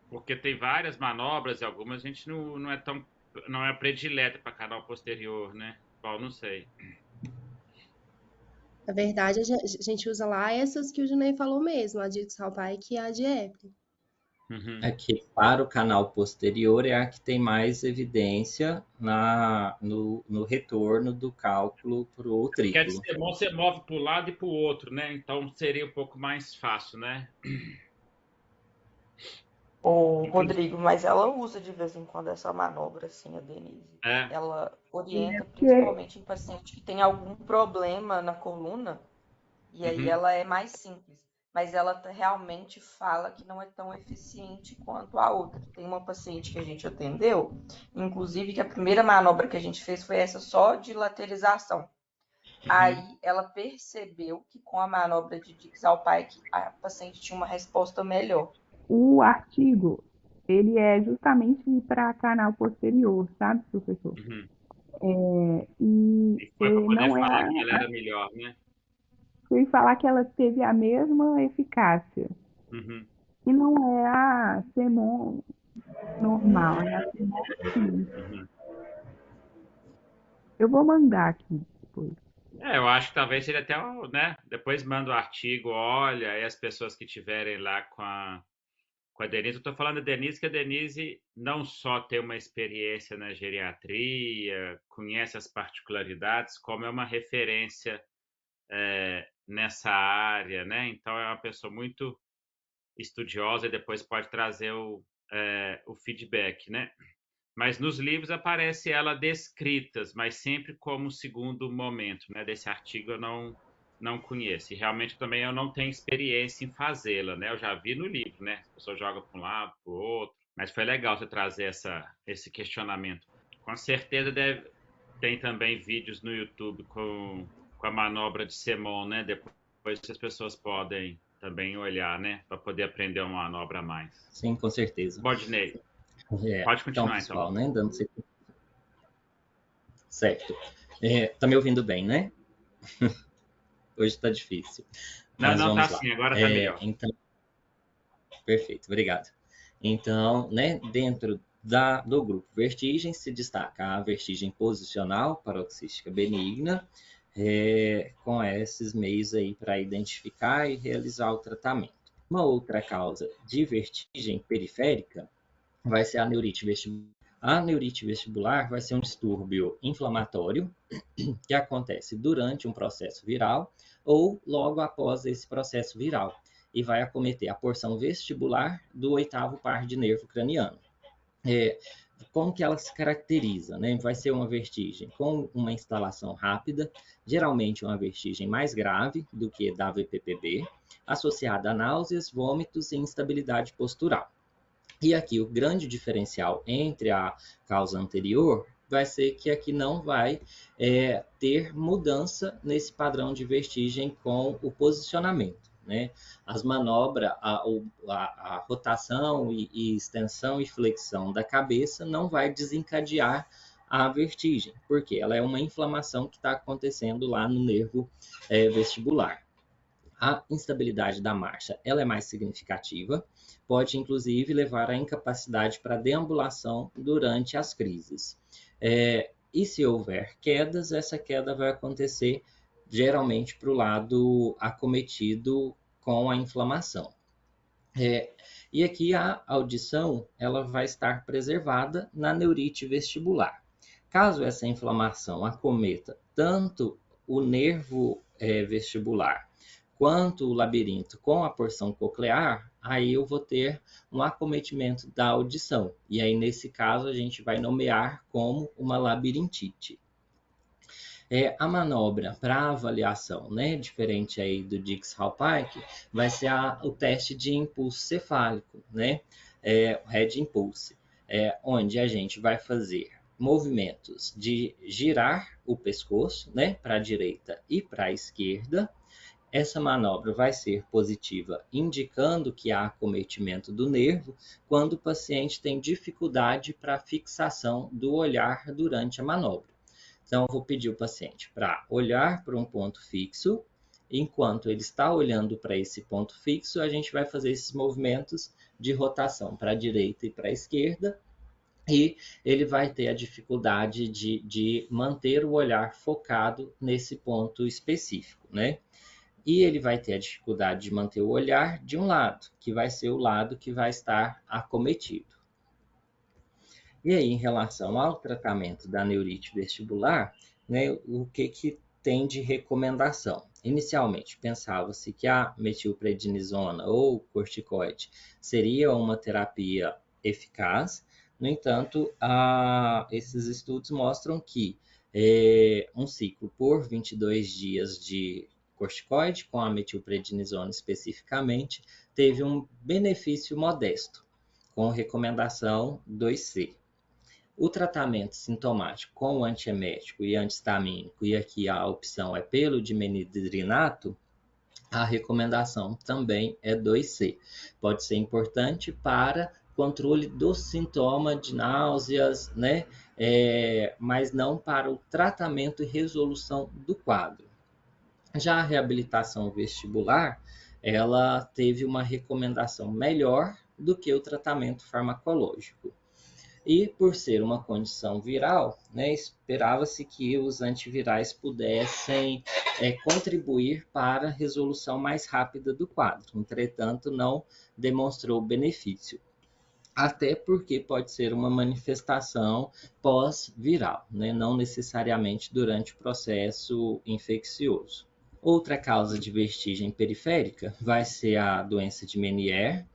Porque tem várias manobras e algumas a gente não é predileta para canal posterior, né? Bom, não sei. Na verdade, a gente usa lá essas que o Junei falou mesmo, a de Salpike e a de Epley. Uhum. É que para o canal posterior é a que tem mais evidência no retorno do cálculo para o Porque a de triplo. Semon você move para o lado e para o outro, né? Então seria um pouco mais fácil, né? Ô, Inclusive, Rodrigo, mas ela usa de vez em quando essa manobra, assim, a Denise. é. Ela orienta Porque principalmente em paciente que tem algum problema na coluna, e aí Uhum. ela é mais simples. Mas ela realmente fala que não é tão eficiente quanto a outra. Tem uma paciente que a gente atendeu, inclusive que a primeira manobra que a gente fez foi essa só de laterização. Uhum. Aí ela percebeu que com a manobra de Dix-Alpike a paciente tinha uma resposta melhor. o artigo, ele é justamente para canal posterior, sabe, professor? Uhum. E E foi para poder não é falar que ela era melhor, né? fui falar que ela teve a mesma eficácia. Uhum. E não é a Semon normal, é assim, sim. Uhum. Eu vou mandar aqui depois. Eu acho que talvez seria até, né? Depois manda o artigo, olha, aí as pessoas que estiverem lá com a Denise. Eu estou falando da Denise, que a Denise não só tem uma experiência na geriatria, conhece as particularidades, como é uma referência nessa área, né? Então é uma pessoa muito estudiosa e depois pode trazer o feedback, né? Mas nos livros aparece ela descritas, mas sempre como segundo momento, né? Desse artigo eu não conheço. E realmente também eu não tenho experiência em fazê-la, né? Eu já vi no livro, né? As pessoas jogam para um lado, para o outro. Mas foi legal você trazer esse questionamento. Com certeza tem também vídeos no YouTube com a manobra de Semon, né? Depois as pessoas podem também olhar, né? Para poder aprender uma manobra a mais. Sim, com certeza. Bodney, pode Então, continuar então. pessoal, né, dando sequência. Certo. Tá me ouvindo bem, né? Hoje tá difícil. Mas Não, tá vamos lá. sim, agora tá melhor. Então, perfeito, obrigado. Então, né, dentro do grupo vertigem se destaca a vertigem posicional paroxística benigna, com esses meios aí para identificar e realizar o tratamento. Uma outra causa de vertigem periférica vai ser a neurite vestibular. A neurite vestibular vai ser um distúrbio inflamatório que acontece durante um processo viral ou logo após esse processo viral e vai acometer a porção vestibular do oitavo par de nervo craniano. Como que ela se caracteriza? Né? Vai ser uma vertigem com uma instalação rápida, geralmente uma vertigem mais grave do que da VPPB, associada a náuseas, vômitos e instabilidade postural. E aqui o grande diferencial entre a causa anterior vai ser que aqui não vai ter mudança nesse padrão de vertigem com o posicionamento. Né? As manobras, a rotação e extensão e flexão da cabeça não vai desencadear a vertigem, porque ela é uma inflamação que está acontecendo lá no nervo vestibular. A instabilidade da marcha ela é mais significativa, pode inclusive levar à incapacidade para deambulação durante as crises. E se houver quedas, essa queda vai acontecer geralmente para o lado acometido com a inflamação. E aqui a audição ela vai estar preservada na neurite vestibular. Caso essa inflamação acometa tanto o nervo vestibular quanto o labirinto com a porção coclear, aí eu vou ter um acometimento da audição. E aí, nesse caso, a gente vai nomear como uma labirintite. A manobra para avaliação, né, diferente aí do Dix-Hallpike, vai ser o teste de impulso cefálico, né, o Head Impulse, onde a gente vai fazer movimentos de girar o pescoço, né, para a direita e para a esquerda. Essa manobra vai ser positiva, indicando que há acometimento do nervo quando o paciente tem dificuldade para fixação do olhar durante a manobra. Então, eu vou pedir o paciente para olhar para um ponto fixo. Enquanto ele está olhando para esse ponto fixo, a gente vai fazer esses movimentos de rotação para a direita e para a esquerda. E ele vai ter a dificuldade de manter o olhar focado nesse ponto específico, né? E ele vai ter a dificuldade de manter o olhar de um lado, que vai ser o lado que vai estar acometido. E aí, em relação ao tratamento da neurite vestibular, né, o que tem de recomendação? Inicialmente, pensava-se que a metilprednisona ou corticoide seria uma terapia eficaz. No entanto, esses estudos mostram que um ciclo por 22 dias de corticoide, com a metilprednisona especificamente, teve um benefício modesto, com recomendação 2C. O tratamento sintomático com o antiemético e antihistamínico, e aqui a opção é pelo dimenidrinato, a recomendação também é 2C. Pode ser importante para controle do sintoma de náuseas, né? Mas não para o tratamento e resolução do quadro. Já a reabilitação vestibular, ela teve uma recomendação melhor do que o tratamento farmacológico. E por ser uma condição viral, né, esperava-se que os antivirais pudessem contribuir para a resolução mais rápida do quadro. Entretanto, não demonstrou benefício. Até porque pode ser uma manifestação pós-viral, né? Não necessariamente durante o processo infeccioso. Outra causa de vertigem periférica vai ser a doença de Meniere.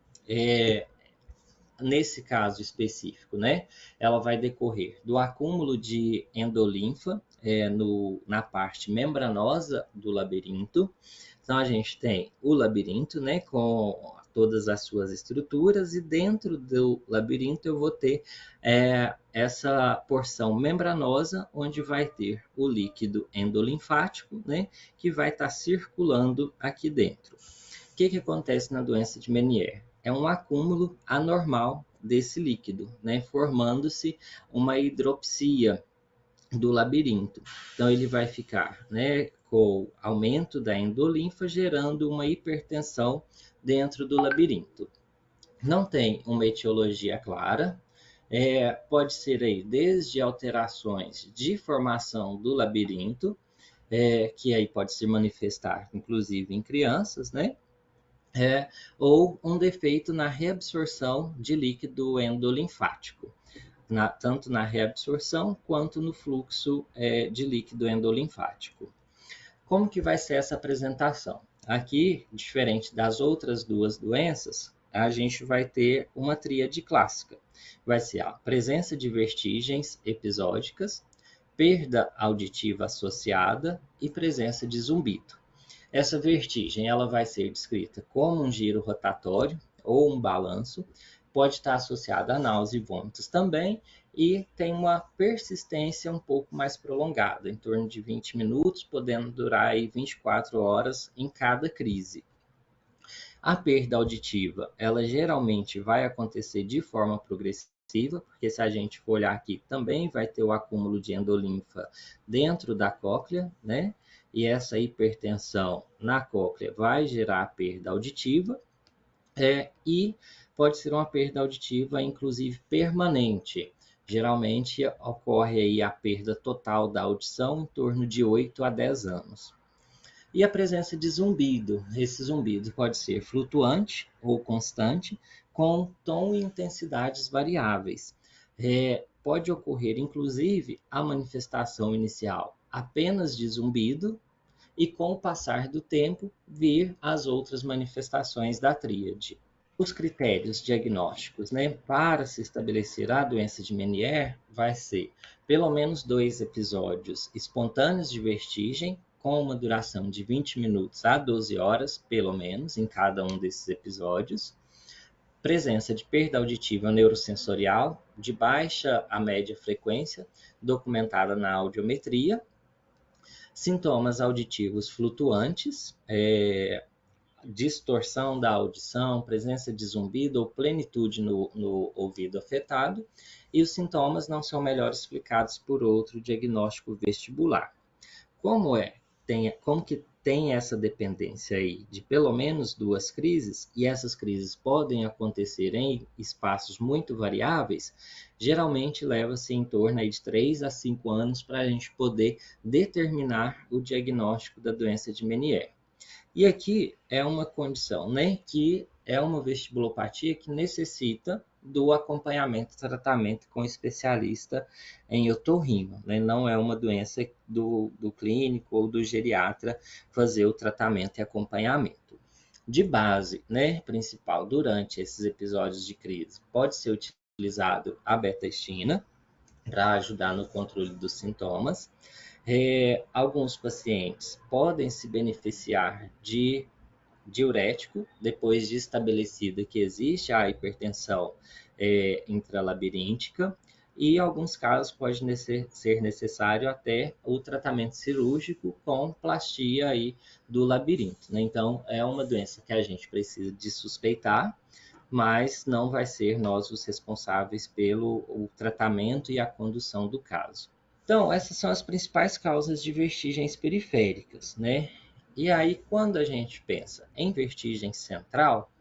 Nesse caso específico, né, ela vai decorrer do acúmulo de endolinfa na parte membranosa do labirinto. Então, a gente tem o labirinto, né, com todas as suas estruturas, e dentro do labirinto eu vou ter essa porção membranosa, onde vai ter o líquido endolinfático, né, que vai estar circulando aqui dentro. O que acontece na doença de Meniere? É um acúmulo anormal desse líquido, né, formando-se uma hidropsia do labirinto. Então, ele vai ficar, né, com o aumento da endolinfa, gerando uma hipertensão dentro do labirinto. Não tem uma etiologia clara, pode ser aí desde alterações de formação do labirinto, que aí pode se manifestar, inclusive, em crianças, né? Ou um defeito na reabsorção de líquido endolinfático, tanto na reabsorção quanto no fluxo de líquido endolinfático. Como que vai ser essa apresentação? Aqui, diferente das outras duas doenças, a gente vai ter uma tríade clássica. Vai ser a presença de vertigens episódicas, perda auditiva associada e presença de zumbido. Essa vertigem ela vai ser descrita como um giro rotatório ou um balanço, pode estar associada a náusea e vômitos também, e tem uma persistência um pouco mais prolongada, em torno de 20 minutos, podendo durar aí 24 horas em cada crise. A perda auditiva, ela geralmente vai acontecer de forma progressiva, porque se a gente for olhar aqui, também vai ter o acúmulo de endolinfa dentro da cóclea, né? E essa hipertensão na cóclea vai gerar a perda auditiva, e pode ser uma perda auditiva, inclusive, permanente. Geralmente ocorre aí a perda total da audição em torno de 8 a 10 anos. E a presença de zumbido. Esse zumbido pode ser flutuante ou constante, com tom e intensidades variáveis. Pode ocorrer, inclusive, a manifestação inicial apenas de zumbido, e com o passar do tempo, vir as outras manifestações da tríade. Os critérios diagnósticos, né, para se estabelecer a doença de Meniere vai ser pelo menos 2 episódios espontâneos de vertigem, com uma duração de 20 minutos a 12 horas, pelo menos, em cada um desses episódios. Presença de perda auditiva neurosensorial de baixa a média frequência, documentada na audiometria. Sintomas auditivos flutuantes, distorção da audição, presença de zumbido ou plenitude no ouvido afetado, e os sintomas não são melhor explicados por outro diagnóstico vestibular. Como que tem essa dependência aí de pelo menos 2 crises, e essas crises podem acontecer em espaços muito variáveis, geralmente leva-se em torno aí de 3 a 5 anos para a gente poder determinar o diagnóstico da doença de Meniere. E aqui é uma condição, né, que é uma vestibulopatia que necessita do acompanhamento, tratamento com especialista em otorrino, né? Não é uma doença do clínico ou do geriatra fazer o tratamento e acompanhamento. De base, né, principal durante esses episódios de crise, pode ser utilizado a betaestina para ajudar no controle dos sintomas. Alguns pacientes podem se beneficiar de diurético, depois de estabelecida que existe a hipertensão intralabiríntica, e em alguns casos pode ser necessário até o tratamento cirúrgico com plastia aí do labirinto, né? Então, é uma doença que a gente precisa de suspeitar, mas não vai ser nós os responsáveis pelo tratamento e a condução do caso. Então, essas são as principais causas de vertigens periféricas, né? E aí, quando a gente pensa em vertigem central,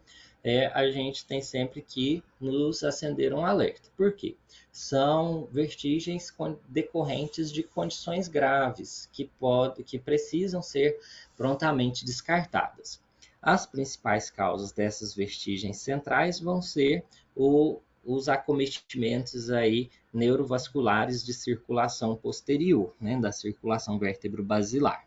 a gente tem sempre que nos acender um alerta. Por quê? São vertigens decorrentes de condições graves que precisam ser prontamente descartadas. As principais causas dessas vertigens centrais vão ser os acometimentos aí neurovasculares de circulação posterior, né, da circulação vértebro-basilar.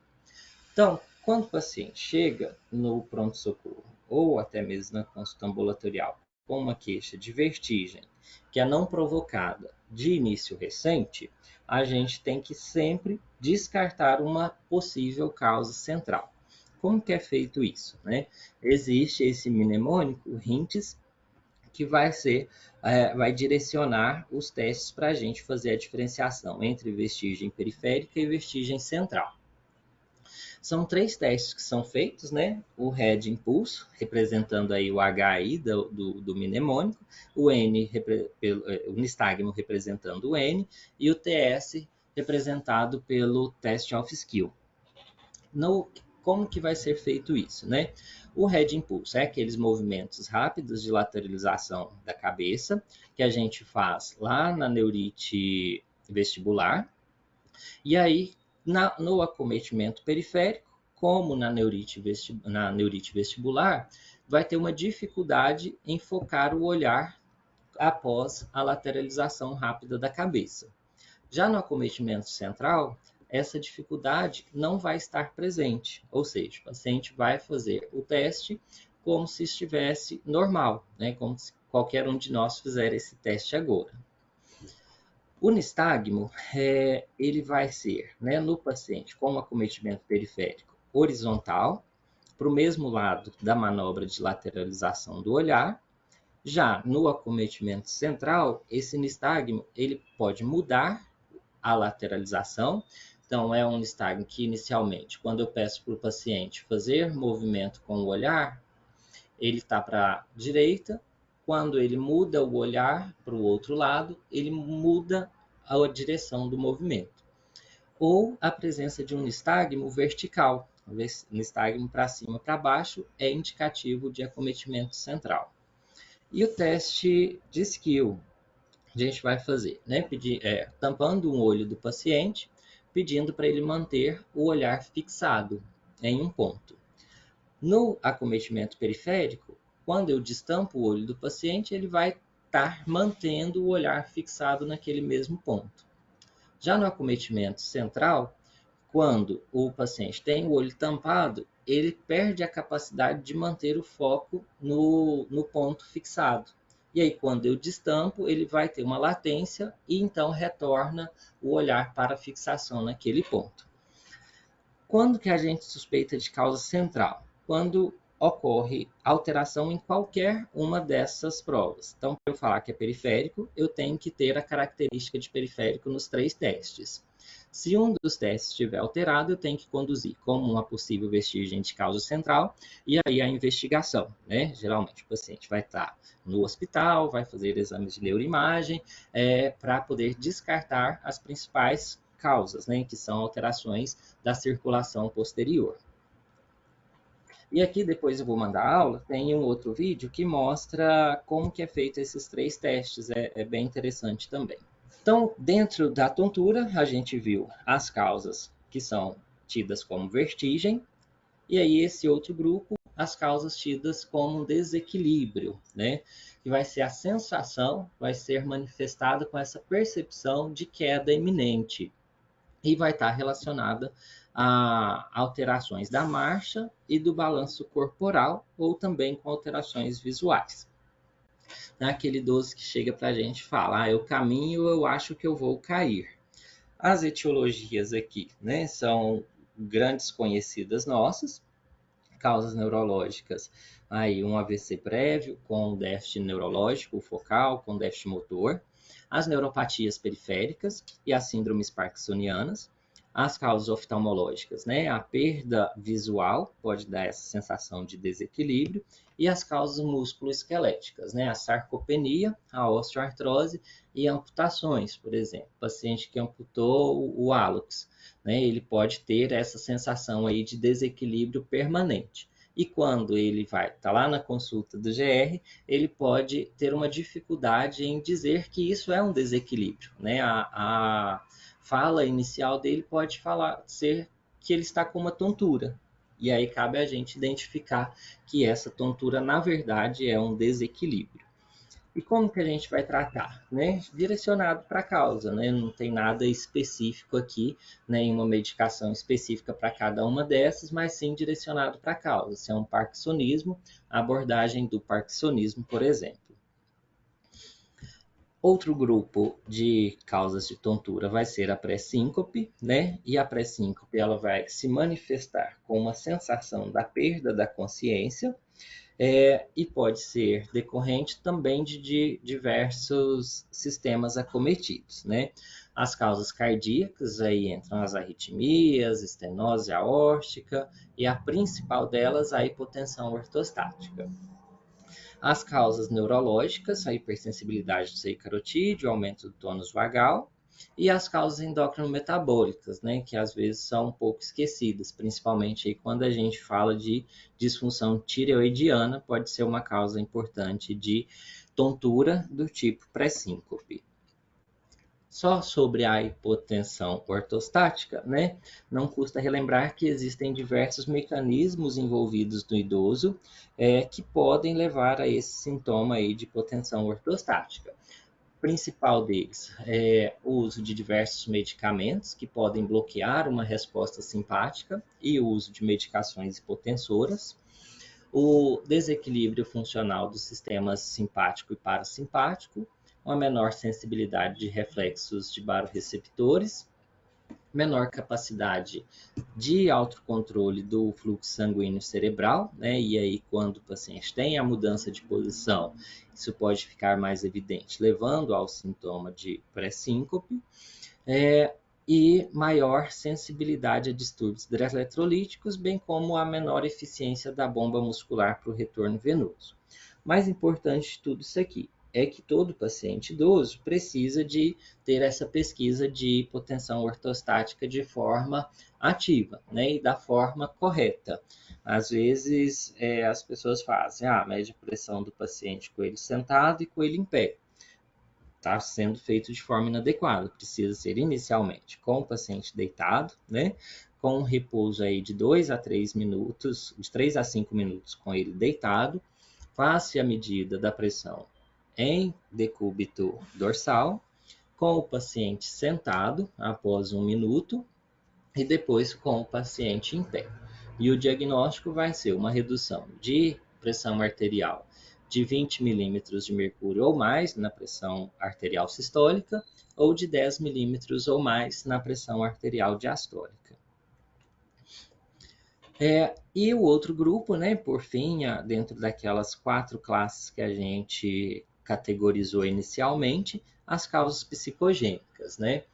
Então, quando o paciente chega no pronto-socorro ou até mesmo na consulta ambulatorial com uma queixa de vertigem que é não provocada de início recente, a gente tem que sempre descartar uma possível causa central. Como que é feito isso, né? Existe esse mnemônico, RINTES, que vai direcionar os testes para a gente fazer a diferenciação entre vertigem periférica e vertigem central. São 3 testes que são feitos, né? O Head Impulso, representando aí o HI do mnemônico, o nistagmo representando o N, e o TS representado pelo Test of Skill. Como que vai ser feito isso, né? O Head Impulse é aqueles movimentos rápidos de lateralização da cabeça que a gente faz lá na neurite vestibular. E aí, no acometimento periférico, como na neurite vestibular, vai ter uma dificuldade em focar o olhar após a lateralização rápida da cabeça. Já no acometimento central, essa dificuldade não vai estar presente, ou seja, o paciente vai fazer o teste como se estivesse normal, né? Como se qualquer um de nós fizer esse teste agora. O nistagmo, ele vai ser, né, no paciente com acometimento periférico horizontal, para o mesmo lado da manobra de lateralização do olhar. Já no acometimento central, esse nistagmo ele pode mudar a lateralização. Então, é um nistagmo que, inicialmente, quando eu peço para o paciente fazer movimento com o olhar, ele está para a direita. Quando ele muda o olhar para o outro lado, ele muda a direção do movimento. Ou a presença de um nistagmo vertical. O nistagmo para cima e para baixo é indicativo de acometimento central. E o teste de skill, a gente vai fazer, né? Tampando um olho do paciente, pedindo para ele manter o olhar fixado em um ponto. No acometimento periférico, quando eu destampo o olho do paciente, ele vai estar mantendo o olhar fixado naquele mesmo ponto. Já no acometimento central, quando o paciente tem o olho tampado, ele perde a capacidade de manter o foco no ponto fixado. E aí, quando eu destampo, ele vai ter uma latência e então retorna o olhar para a fixação naquele ponto. Quando que a gente suspeita de causa central? Quando ocorre alteração em qualquer uma dessas provas. Então, para eu falar que é periférico, eu tenho que ter a característica de periférico nos 3 testes. Se um dos testes estiver alterado, eu tenho que conduzir como uma possível vestigem de causa central e aí a investigação, né? Geralmente o paciente vai estar no hospital, vai fazer exames de neuroimagem para poder descartar as principais causas, né? Que são alterações da circulação posterior. E aqui depois eu vou mandar a aula, tem um outro vídeo que mostra como que é feito esses 3 testes, é bem interessante também. Então, dentro da tontura, a gente viu as causas que são tidas como vertigem, e aí esse outro grupo, as causas tidas como desequilíbrio, né? Que vai ser a sensação, vai ser manifestada com essa percepção de queda iminente, e vai estar relacionada a alterações da marcha e do balanço corporal, ou também com alterações visuais. Aquele idoso que chega para a gente e fala, eu caminho, eu acho que eu vou cair. As etiologias aqui, né, são grandes conhecidas nossas, causas neurológicas, aí um AVC prévio com déficit neurológico focal, com déficit motor, as neuropatias periféricas e as síndromes parkinsonianas, as causas oftalmológicas, né? A perda visual pode dar essa sensação de desequilíbrio, e as causas musculoesqueléticas, né? A sarcopenia, a osteoartrose e amputações, por exemplo. O paciente que amputou o hálux, né? Ele pode ter essa sensação aí de desequilíbrio permanente. e quando ele vai estar lá na consulta do GR, ele pode ter uma dificuldade em dizer que isso é um desequilíbrio, né? A fala inicial dele pode ser que ele está com uma tontura, e aí cabe a gente identificar que essa tontura, na verdade, é um desequilíbrio. E como que a gente vai tratar? Né? Direcionado para a causa, né? Não tem nada específico aqui, nenhuma medicação específica para cada uma dessas, mas sim direcionado para a causa. Se é um parkinsonismo, a abordagem do parkinsonismo, por exemplo. Outro grupo de causas de tontura vai ser a pré-síncope, né? E a pré-síncope ela vai se manifestar com uma sensação da perda da consciência, e pode ser decorrente também de diversos sistemas acometidos, né? As causas cardíacas, aí entram as arritmias, estenose aórtica, e a principal delas, a hipotensão ortostática. As causas neurológicas, a hipersensibilidade do seio carotídeo, aumento do tônus vagal, e as causas endócrino-metabólicas, né, que às vezes são um pouco esquecidas, principalmente aí quando a gente fala de disfunção tireoidiana, pode ser uma causa importante de tontura do tipo pré-síncope. Só sobre a hipotensão ortostática, né? Não custa relembrar que existem diversos mecanismos envolvidos no idoso que podem levar a esse sintoma aí de hipotensão ortostática. O principal deles é o uso de diversos medicamentos que podem bloquear uma resposta simpática e o uso de medicações hipotensoras, o desequilíbrio funcional dos sistemas simpático e parasimpático, uma menor sensibilidade de reflexos de baroreceptores, menor capacidade de autocontrole do fluxo sanguíneo cerebral, né? E aí quando o paciente tem a mudança de posição, isso pode ficar mais evidente, levando ao sintoma de pré-síncope, e maior sensibilidade a distúrbios eletrolíticos, bem como a menor eficiência da bomba muscular para o retorno venoso. Mais importante de tudo isso aqui é que todo paciente idoso precisa de ter essa pesquisa de hipotensão ortostática de forma ativa, né, e da forma correta. Às vezes as pessoas fazem, mede a pressão do paciente com ele sentado e com ele em pé. Está sendo feito de forma inadequada, precisa ser inicialmente com o paciente deitado, né, com um repouso aí de 2 a 3 minutos, de 3 a 5 minutos com ele deitado, faça a medida da pressão em decúbito dorsal, com o paciente sentado após 1 minuto e depois com o paciente em pé. E o diagnóstico vai ser uma redução de pressão arterial de 20 milímetros de mercúrio ou mais na pressão arterial sistólica ou de 10 milímetros ou mais na pressão arterial diastólica. E o outro grupo, né, por fim, dentro daquelas 4 classes que a gente categorizou inicialmente, as causas psicogênicas, né?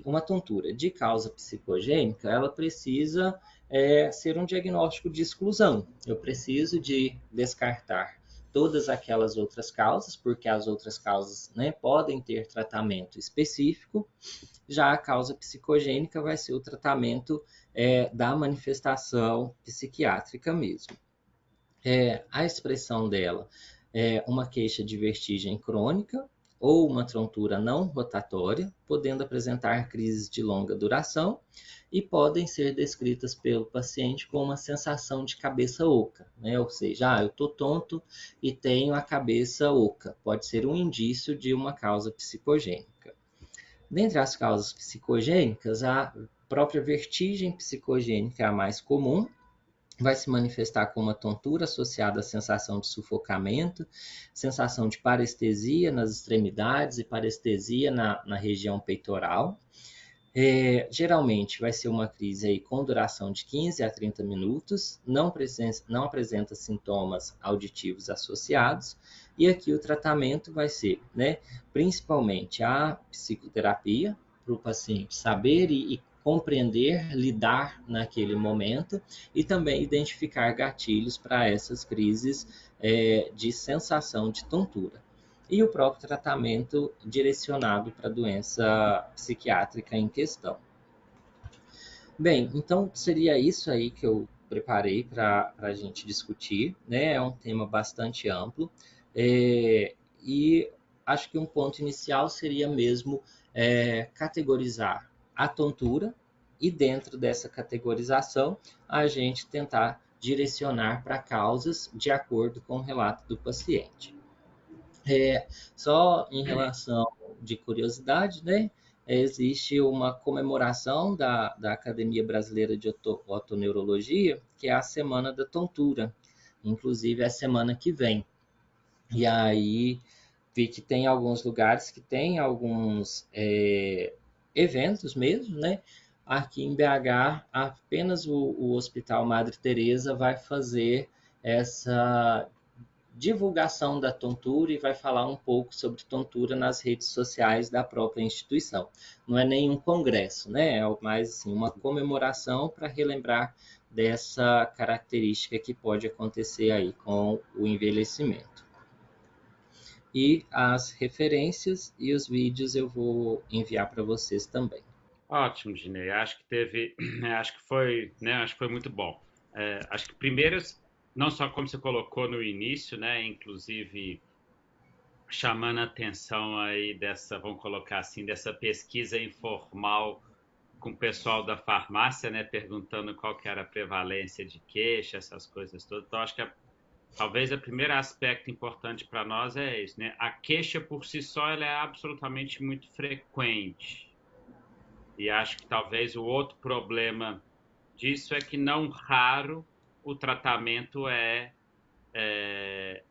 Uma tontura de causa psicogênica, ela precisa ser um diagnóstico de exclusão. Eu preciso de descartar todas aquelas outras causas, porque as outras causas, né, podem ter tratamento específico. Já a causa psicogênica vai ser o tratamento da manifestação psiquiátrica mesmo. A expressão dela é uma queixa de vertigem crônica ou uma tontura não rotatória, podendo apresentar crises de longa duração e podem ser descritas pelo paciente com uma sensação de cabeça oca, né? Ou seja, eu estou tonto e tenho a cabeça oca. Pode ser um indício de uma causa psicogênica. Dentre as causas psicogênicas, a própria vertigem psicogênica é a mais comum, vai se manifestar com uma tontura associada à sensação de sufocamento, sensação de parestesia nas extremidades e parestesia na região peitoral. Geralmente vai ser uma crise aí com duração de 15 a 30 minutos, não apresenta sintomas auditivos associados, e aqui o tratamento vai ser, né, principalmente a psicoterapia, para o paciente saber e compreender, lidar naquele momento, e também identificar gatilhos para essas crises de sensação de tontura. E o próprio tratamento direcionado para a doença psiquiátrica em questão. Bem, então seria isso aí que eu preparei para a gente discutir, né? É um tema bastante amplo, e acho que um ponto inicial seria mesmo categorizar a tontura e dentro dessa categorização a gente tentar direcionar para causas de acordo com o relato do paciente. Só em relação de curiosidade, né? Existe uma comemoração da Academia Brasileira de Otoneurologia, que é a Semana da Tontura. Inclusive, é a semana que vem. E aí, vi que tem alguns lugares que tem alguns eventos mesmo, né? Aqui em BH, apenas o Hospital Madre Teresa vai fazer essa divulgação da tontura e vai falar um pouco sobre tontura nas redes sociais da própria instituição. Não é nenhum congresso, né? É mais assim, uma comemoração para relembrar dessa característica que pode acontecer aí com o envelhecimento. E as referências e os vídeos eu vou enviar para vocês também. Ótimo, Ginei. Acho que foi, né? Acho que foi muito bom. Acho que primeiro, não só como você colocou no início, né? Inclusive chamando a atenção aí dessa, vamos colocar assim, dessa pesquisa informal com o pessoal da farmácia, né? Perguntando qual que era a prevalência de queixa, essas coisas todas. Então, acho que talvez o primeiro aspecto importante para nós é isso, né? A queixa por si só ela é absolutamente muito frequente. E acho que talvez o outro problema disso é que não raro o tratamento é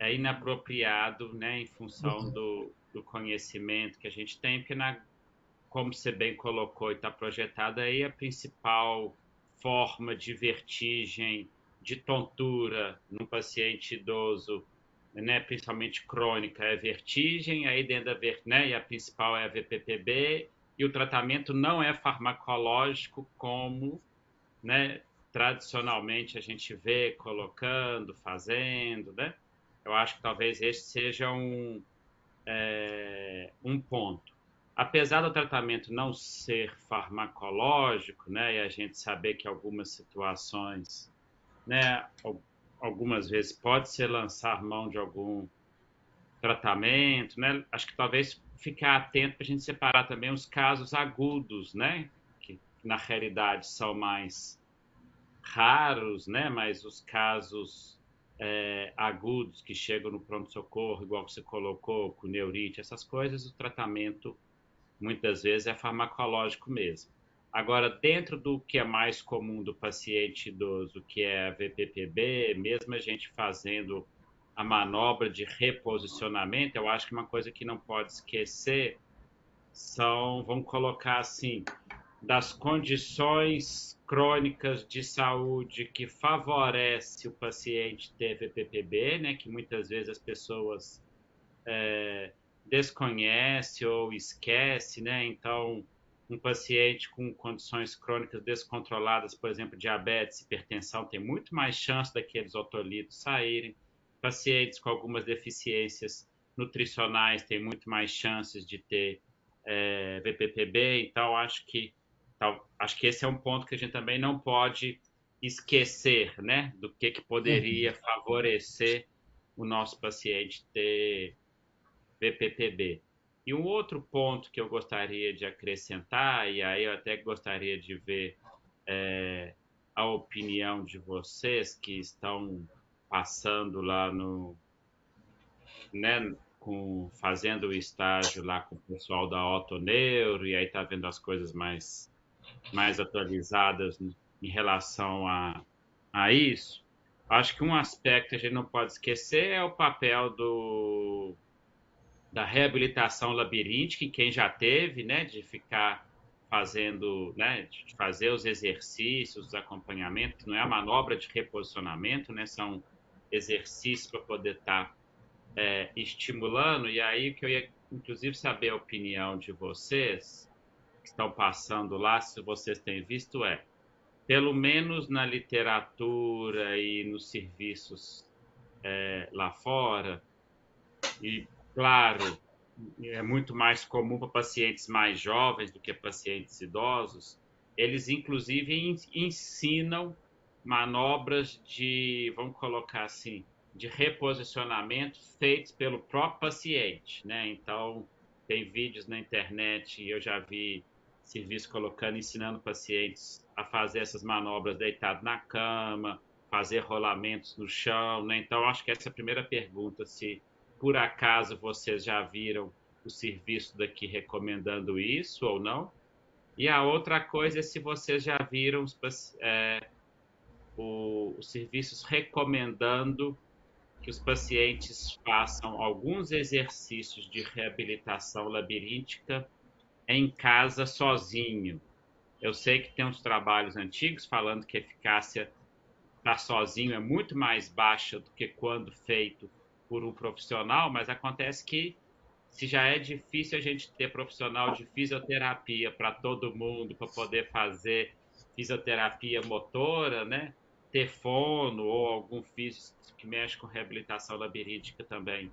inapropriado, né, em função do conhecimento que a gente tem, porque, como você bem colocou e está projetado aí, a principal forma de vertigem, de tontura num paciente idoso, né, principalmente crônica, é vertigem, aí dentro da né, e a principal é a VPPB, e o tratamento não é farmacológico como, né, tradicionalmente a gente vê colocando, fazendo, né? Eu acho que talvez esse seja um ponto. Apesar do tratamento não ser farmacológico, né, e a gente saber que algumas situações, né, algumas vezes pode-se lançar mão de algum tratamento, né? Acho que talvez ficar atento para a gente separar também os casos agudos, né? Que na realidade são mais raros, né? Mas os casos agudos que chegam no pronto-socorro, igual você colocou, com neurite, essas coisas, o tratamento muitas vezes é farmacológico mesmo. Agora, dentro do que é mais comum do paciente idoso, que é a VPPB, mesmo a gente fazendo a manobra de reposicionamento, eu acho que uma coisa que não pode esquecer são, vamos colocar assim, das condições crônicas de saúde que favorece o paciente ter VPPB, né, que muitas vezes as pessoas desconhecem ou esquecem, né? Então, um paciente com condições crônicas descontroladas, por exemplo, diabetes, hipertensão, tem muito mais chance daqueles otolitos saírem. Pacientes com algumas deficiências nutricionais têm muito mais chances de ter VPPB. Então, acho que esse é um ponto que a gente também não pode esquecer, né? Do que poderia favorecer o nosso paciente ter VPPB. E um outro ponto que eu gostaria de acrescentar, e aí eu até gostaria de ver a opinião de vocês que estão passando lá né, fazendo o estágio lá com o pessoal da Otoneuro, e aí está vendo as coisas mais atualizadas em relação a isso. Acho que um aspecto que a gente não pode esquecer é o papel da reabilitação labiríntica, em quem já teve, né, de ficar fazendo, né, de fazer os exercícios, os acompanhamentos, que não é a manobra de reposicionamento, né, são exercícios para poder estar estimulando. E aí que eu ia, inclusive, saber a opinião de vocês que estão passando lá, se vocês têm visto, pelo menos na literatura e nos serviços lá fora, e claro, é muito mais comum para pacientes mais jovens do que pacientes idosos, eles inclusive ensinam manobras de, vamos colocar assim, de reposicionamento feitos pelo próprio paciente, né? Então, tem vídeos na internet e eu já vi serviço colocando, ensinando pacientes a fazer essas manobras deitado na cama, fazer rolamentos no chão, né? Então, acho que essa é a primeira pergunta, se por acaso vocês já viram o serviço daqui recomendando isso ou não. E a outra coisa é se vocês já viram os serviços recomendando que os pacientes façam alguns exercícios de reabilitação labiríntica em casa sozinho. Eu sei que tem uns trabalhos antigos falando que a eficácia para sozinho é muito mais baixa do que quando feito por um profissional, mas acontece que se já é difícil a gente ter profissional de fisioterapia para todo mundo, para poder fazer fisioterapia motora, né? Ter fono ou algum físico que mexe com reabilitação labiríntica também.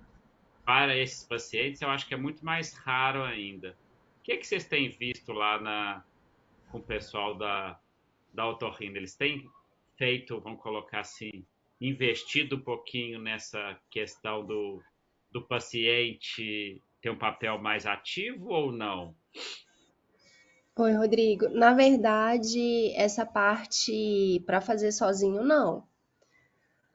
Para esses pacientes, eu acho que é muito mais raro ainda. O que é que vocês têm visto lá com o pessoal da otorrina? Eles têm feito, vamos colocar assim, investido um pouquinho nessa questão do paciente ter um papel mais ativo ou não? Oi, Rodrigo. Na verdade, essa parte para fazer sozinho, não.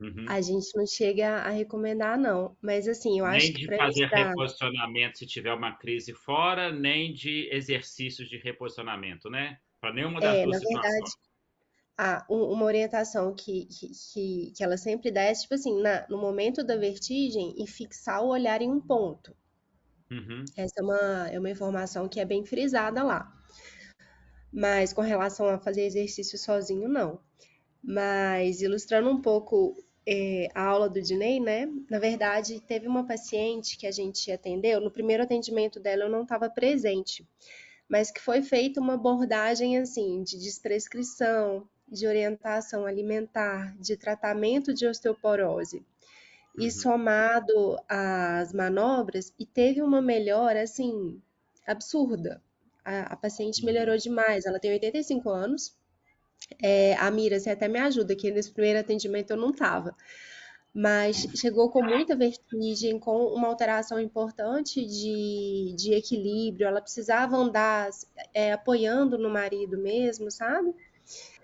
Uhum. A gente não chega a recomendar, não. Mas assim, eu Nem acho que de para fazer evitar. reposicionamento se tiver uma crise fora, nem de exercícios de reposicionamento, né? Para nenhuma das duas Na verdade, situações. uma orientação que ela sempre dá é tipo assim, no momento da vertigem e fixar o olhar em um ponto. Uhum. Essa é uma informação que é bem frisada lá. Mas com relação a fazer exercício sozinho, não. Mas ilustrando um pouco a aula do Dinei, né? Na verdade, teve uma paciente que a gente atendeu, no primeiro atendimento dela eu não estava presente, mas que foi feita uma abordagem assim de desprescrição, de orientação alimentar, de tratamento de osteoporose. E Uhum. somado às manobras, e teve uma melhora assim absurda. A paciente Uhum. melhorou demais. Ela tem 85 anos. A Mira, você até me ajuda, que nesse primeiro atendimento eu não estava. Mas chegou com muita vertigem, com uma alteração importante de equilíbrio. Ela precisava andar apoiando no marido mesmo, sabe?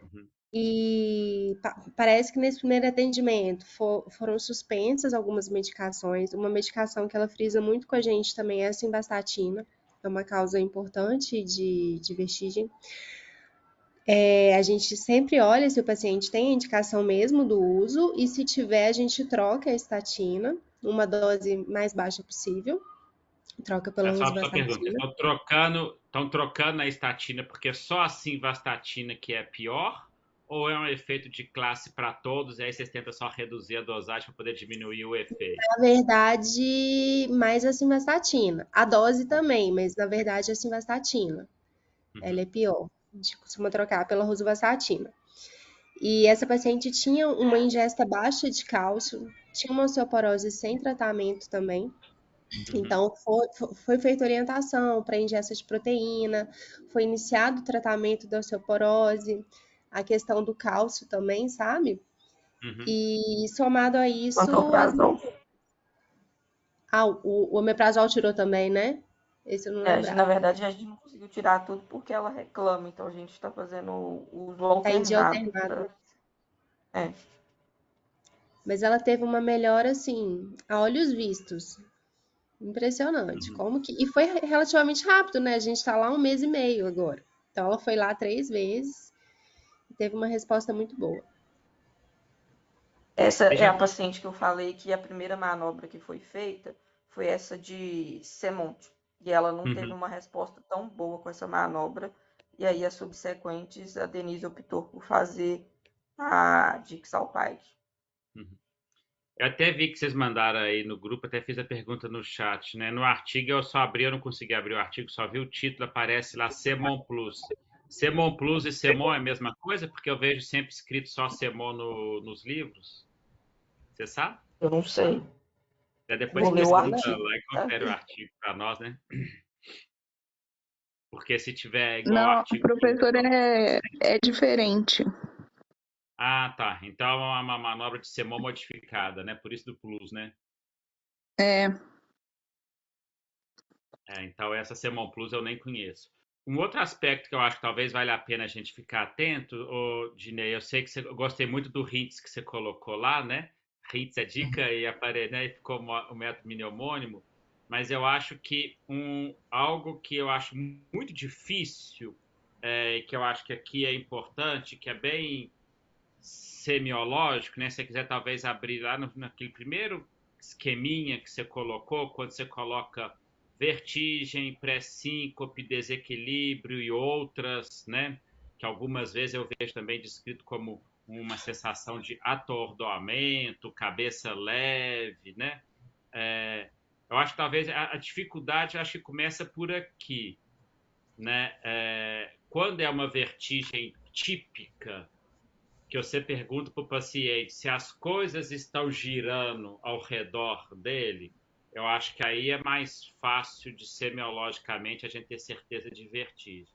Uhum. E parece que nesse primeiro atendimento foram suspensas algumas medicações. Uma medicação que ela frisa muito com a gente também é a simvastatina, é uma causa importante de vertigem. A gente sempre olha se o paciente tem a indicação mesmo do uso e se tiver, a gente troca a estatina, uma dose mais baixa possível, troca pela É só pergunta, rosuvastatina. estão trocando a estatina porque só a simvastatina que é pior? Ou é um efeito de classe para todos e aí vocês tentam só reduzir a dosagem para poder diminuir o efeito? Na verdade, mais a simvastatina. A dose também, mas na verdade a simvastatina. Ela Uhum. é pior. A gente costuma trocar pela rosuvastatina. E essa paciente tinha uma ingesta baixa de cálcio, tinha uma osteoporose sem tratamento também. Uhum. Então, foi feita orientação para ingesta de proteína, foi iniciado o tratamento da osteoporose, a questão do cálcio também, sabe? Uhum. E somado a isso, Pantoprazol. o omeprazol tirou também, né? Esse eu não Na lembrava. verdade, a gente não conseguiu tirar tudo porque ela reclama, então a gente está fazendo o uso Tá em dia alternado. alternado. É. Mas ela teve uma melhora, assim, a olhos vistos. Impressionante. Uhum. Como que. E foi relativamente rápido, né? A gente tá lá 1 mês e meio agora. Então ela foi lá 3 vezes e teve uma resposta muito boa. Essa Você é já... a paciente que eu falei que a primeira manobra que foi feita foi essa de Semonte. E ela não teve Uhum. uma resposta tão boa com essa manobra. E aí, as subsequentes, a Denise optou por fazer a Dixalpide. Uhum. Eu até vi que vocês mandaram aí no grupo, até fiz a pergunta no chat, né? No artigo eu só abri, eu não consegui abrir o artigo, só vi o título, aparece lá Semon Plus. Semon Plus e Semon é a mesma coisa? Porque eu vejo sempre escrito só Semon nos livros. Você sabe? Eu não sei. Até depois Vou ler o pesquisa artigo lá e pra confere o ver. artigo para nós, né? Porque se tiver igual o Não, artigo que professor, é diferente. Ah, tá. Então é uma manobra de semô modificada, né? Por isso do plus, né? É, Então essa Semon Plus eu nem conheço. Um outro aspecto que eu acho que talvez valha a pena a gente ficar atento, Dinei, eu sei que eu gostei muito do HINTS que você colocou lá, né? HINTS é dica e né, e ficou o método mnemônimo, mas eu acho que algo que eu acho muito difícil, que eu acho que aqui é importante, que é bem semiológico, né? Se você quiser talvez abrir lá naquele primeiro esqueminha que você colocou, quando você coloca vertigem, pré-síncope, desequilíbrio e outras, né? Que algumas vezes eu vejo também descrito como uma sensação de atordoamento, cabeça leve, né? Eu acho que talvez a dificuldade acho que começa por aqui, né? Quando é uma vertigem típica, que você pergunta para o paciente se as coisas estão girando ao redor dele, eu acho que aí é mais fácil de semiologicamente a gente ter certeza de vertigem.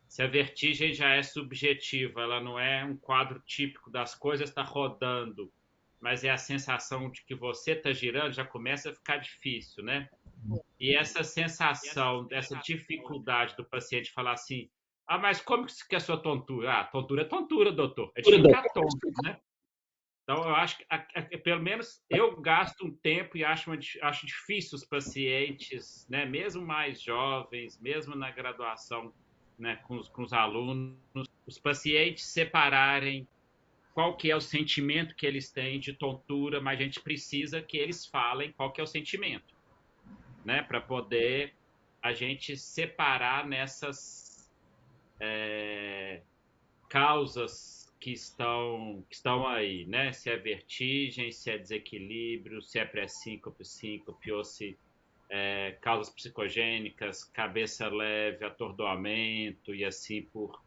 Se a vertigem já é subjetiva, ela não é um quadro típico das coisas está rodando, mas é a sensação de que você está girando, já começa a ficar difícil, né? E essa sensação, essa dificuldade do paciente falar assim, ah, mas como que é a sua tontura? Ah, tontura é tontura, doutor. É de ficar tonto, né? Então, eu acho que, pelo menos, eu gasto um tempo e acho difícil os pacientes, né, mesmo mais jovens, mesmo na graduação, né, com os alunos, os pacientes separarem qual que é o sentimento que eles têm de tontura, mas a gente precisa que eles falem qual que é o sentimento, né, para poder a gente separar nessas causas que estão aí, né? Se é vertigem, se é desequilíbrio, se é pré-síncope, síncope, ou se causas psicogênicas, cabeça leve, atordoamento e assim por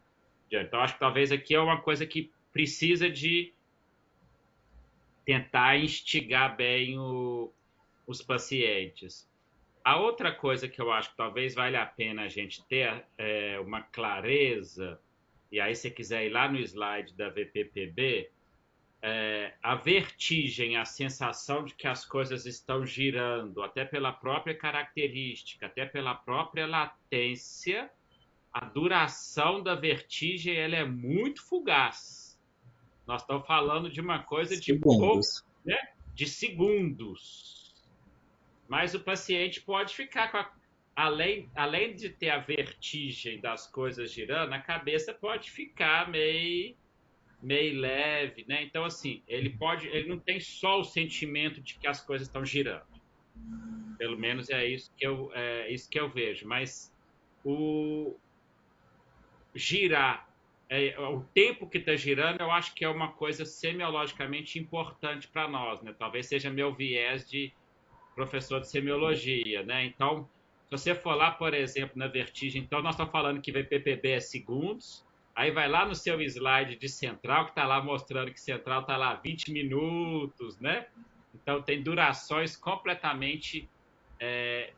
diante. Então, acho que talvez aqui é uma coisa que precisa de tentar instigar bem os pacientes. A outra coisa que eu acho que talvez valha a pena a gente ter uma clareza, e aí se quiser ir lá no slide da VPPB, a vertigem, a sensação de que as coisas estão girando, até pela própria característica, até pela própria latência, a duração da vertigem ela é muito fugaz. Nós estamos falando de uma coisa de pouco, Segundos. né? De segundos. Mas o paciente pode ficar com além de ter a vertigem das coisas girando, a cabeça pode ficar meio leve, né? Então, assim, ele não tem só o sentimento de que as coisas estão girando. Pelo menos isso que eu vejo. Mas o girar, o tempo que está girando, eu acho que é uma coisa semiologicamente importante para nós, né? Talvez seja meu viés de professor de semiologia, né? Então, se você for lá, por exemplo, na vertigem, então nós estamos falando que VPPB é segundos, aí vai lá no seu slide de central, que está lá mostrando que central está lá 20 minutos, né? Então, tem durações completamente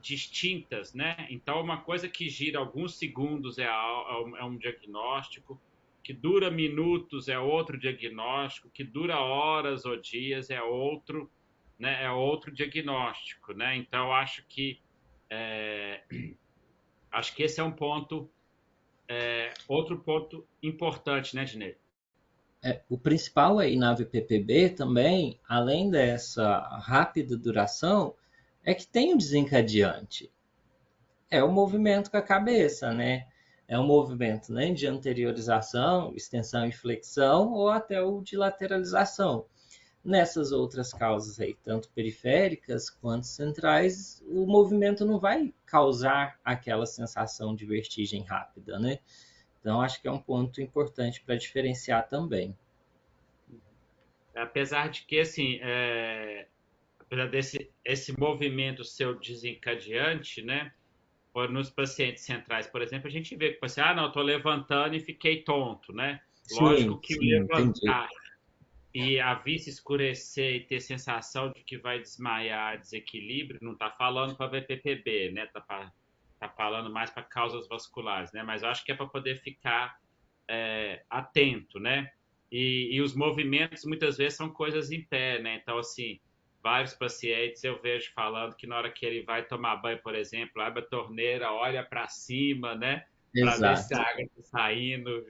distintas, né? Então, uma coisa que gira alguns segundos é um diagnóstico, que dura minutos é outro diagnóstico, que dura horas ou dias é outro, né? É outro diagnóstico, né? Então, acho que esse é um ponto, outro ponto importante, né, Dinei? O principal aí na VPPB também, além dessa rápida duração, é que tem o desencadeante. É o movimento com a cabeça, né? É um movimento, né, de anteriorização, extensão e flexão, ou até o de lateralização. Nessas outras causas aí, tanto periféricas quanto centrais, o movimento não vai causar aquela sensação de vertigem rápida, né? Então, acho que é um ponto importante para diferenciar também. Apesar de que, assim, apesar esse movimento seu desencadeante, né? Nos pacientes centrais, por exemplo, a gente vê que o paciente, não, estou levantando e fiquei tonto, né? Sim, Lógico que o sim, entendi. levantar e a vista escurecer e ter sensação de que vai desmaiar, desequilíbrio, não está falando para VPPB, né? Tá falando mais para causas vasculares, né? Mas eu acho que é para poder ficar atento, né? E os movimentos muitas vezes são coisas em pé, né? Então, assim, vários pacientes eu vejo falando que na hora que ele vai tomar banho, por exemplo, abre a torneira, olha para cima, né? Para ver se a Exato. água está saindo,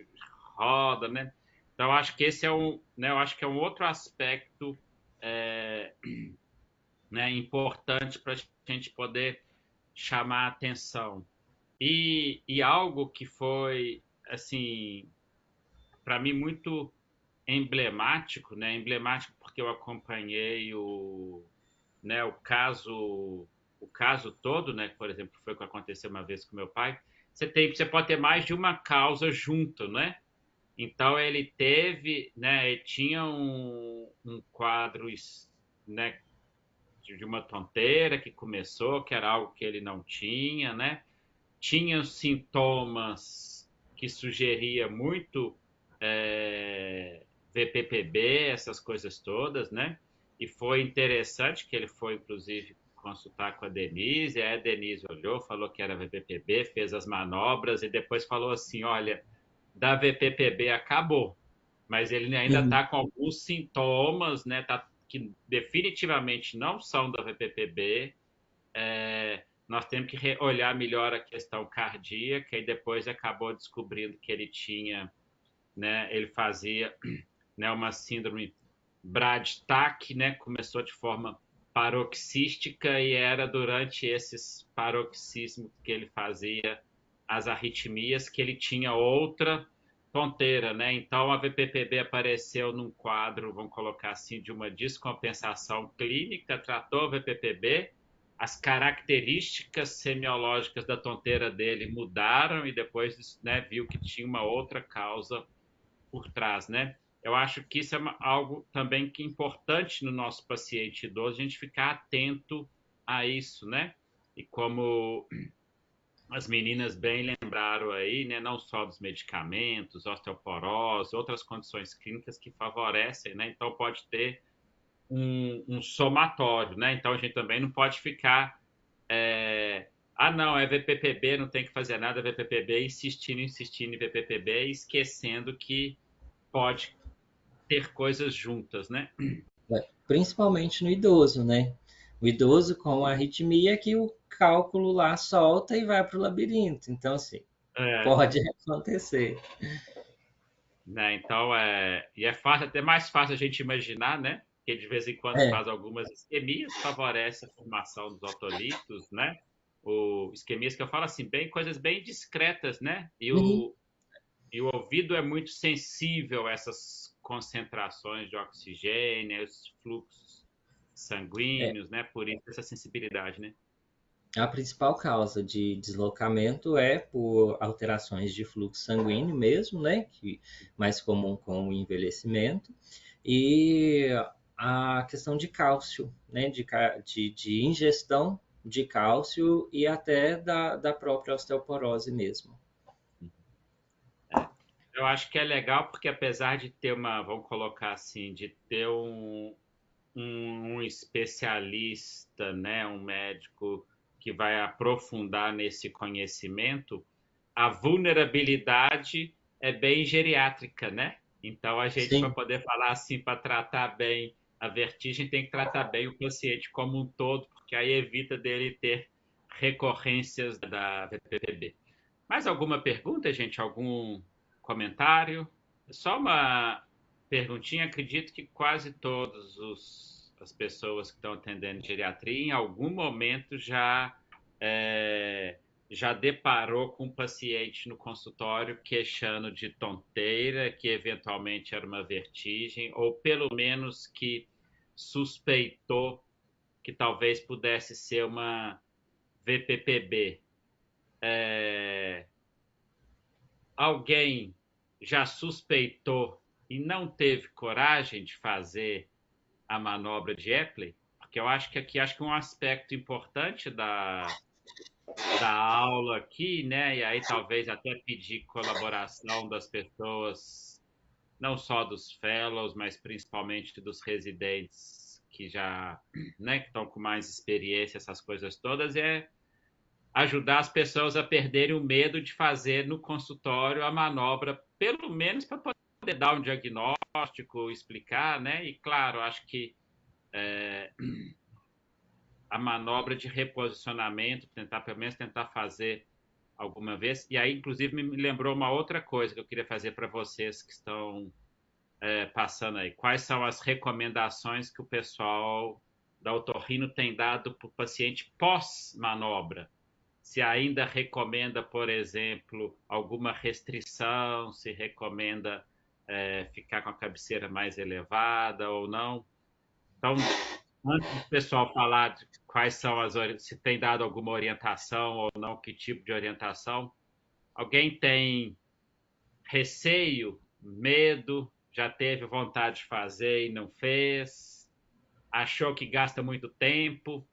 roda, né? Então, acho que esse é né? Eu acho que é um outro aspecto, é, né, importante para a gente poder chamar a atenção. E algo que foi, assim, para mim muito emblemático, né? Emblemático porque eu acompanhei né, o caso todo, né? Por exemplo, foi o que aconteceu uma vez com meu pai. Você pode ter mais de uma causa junto, né? Então ele teve, né? Ele tinha um quadro, né? De uma tonteira que começou, que era algo que ele não tinha, né? Tinha sintomas que sugeria muito VPPB, essas coisas todas, né? E foi interessante que ele foi, inclusive, consultar com a Denise, e a Denise olhou, falou que era VPPB, fez as manobras e depois falou assim, olha, da VPPB acabou, mas ele ainda Uhum. está com alguns sintomas, né? Que definitivamente não são da VPPB, nós temos que olhar melhor a questão cardíaca e depois acabou descobrindo que ele tinha, né, ele fazia, né, uma síndrome Brad-Tack, né, começou de forma paroxística e era durante esses paroxismos que ele fazia as arritmias que ele tinha outra tonteira, né? Então a VPPB apareceu num quadro, vamos colocar assim, de uma descompensação clínica, tratou a VPPB, as características semiológicas da tonteira dele mudaram e depois, né, viu que tinha uma outra causa por trás, né? Eu acho que isso é algo também que é importante no nosso paciente idoso, a gente ficar atento a isso, né? E como as meninas bem lembraram aí, né, não só dos medicamentos, osteoporose, outras condições clínicas que favorecem, né? Então pode ter um somatório, né? Então a gente também não pode ficar não, é VPPB, não tem que fazer nada, é VPPB, insistindo em VPPB, esquecendo que pode ter coisas juntas, né? Principalmente no idoso, né? O idoso com a arritmia que o cálculo lá solta e vai para o labirinto. Então, assim, É, pode acontecer. né? Então, e é fácil, até mais fácil a gente imaginar, né? Que de vez em quando É, faz algumas isquemias, favorece a formação dos otolitos, né? O isquemias que eu falo assim, bem coisas bem discretas, né? uhum, E o ouvido é muito sensível a essas concentrações de oxigênio, os fluxos é. sanguíneos, né? Por isso essa sensibilidade, né? A principal causa de deslocamento é por alterações de fluxo sanguíneo mesmo, né? Que mais comum com o envelhecimento. E a questão de cálcio, né? De ingestão de cálcio e até da própria osteoporose mesmo. Eu acho que é legal porque apesar de ter vamos colocar assim, de ter um especialista, né, um médico que vai aprofundar nesse conhecimento, a vulnerabilidade é bem geriátrica, né? Então a gente para Sim, poder falar assim, para tratar bem a vertigem, tem que tratar bem o paciente como um todo, porque aí evita dele ter recorrências da VPPB. Mais alguma pergunta, gente? Algum comentário? Só uma perguntinha. Acredito que quase todas as pessoas que estão atendendo geriatria, em algum momento já deparou com um paciente no consultório queixando de tonteira, que eventualmente era uma vertigem, ou pelo menos que suspeitou que talvez pudesse ser uma VPPB. Alguém já suspeitou e não teve coragem de fazer a manobra de Epley? Porque eu acho que aqui acho que um aspecto importante da aula aqui, né? E aí talvez até pedir colaboração das pessoas, não só dos fellows, mas principalmente dos residentes que já, né, que estão com mais experiência, essas coisas todas, é ajudar as pessoas a perderem o medo de fazer no consultório a manobra, pelo menos para poder poder dar um diagnóstico, explicar, né? E claro, acho que a manobra de reposicionamento, pelo menos tentar fazer alguma vez. E aí, inclusive, me lembrou uma outra coisa que eu queria fazer para vocês que estão passando aí. Quais são as recomendações que o pessoal da otorrino tem dado para o paciente pós-manobra? Se ainda recomenda, por exemplo, alguma restrição, se recomenda ficar com a cabeceira mais elevada ou não. Então, antes do pessoal falar de quais são se tem dado alguma orientação ou não, que tipo de orientação, alguém tem receio, medo, já teve vontade de fazer e não fez, achou que gasta muito tempo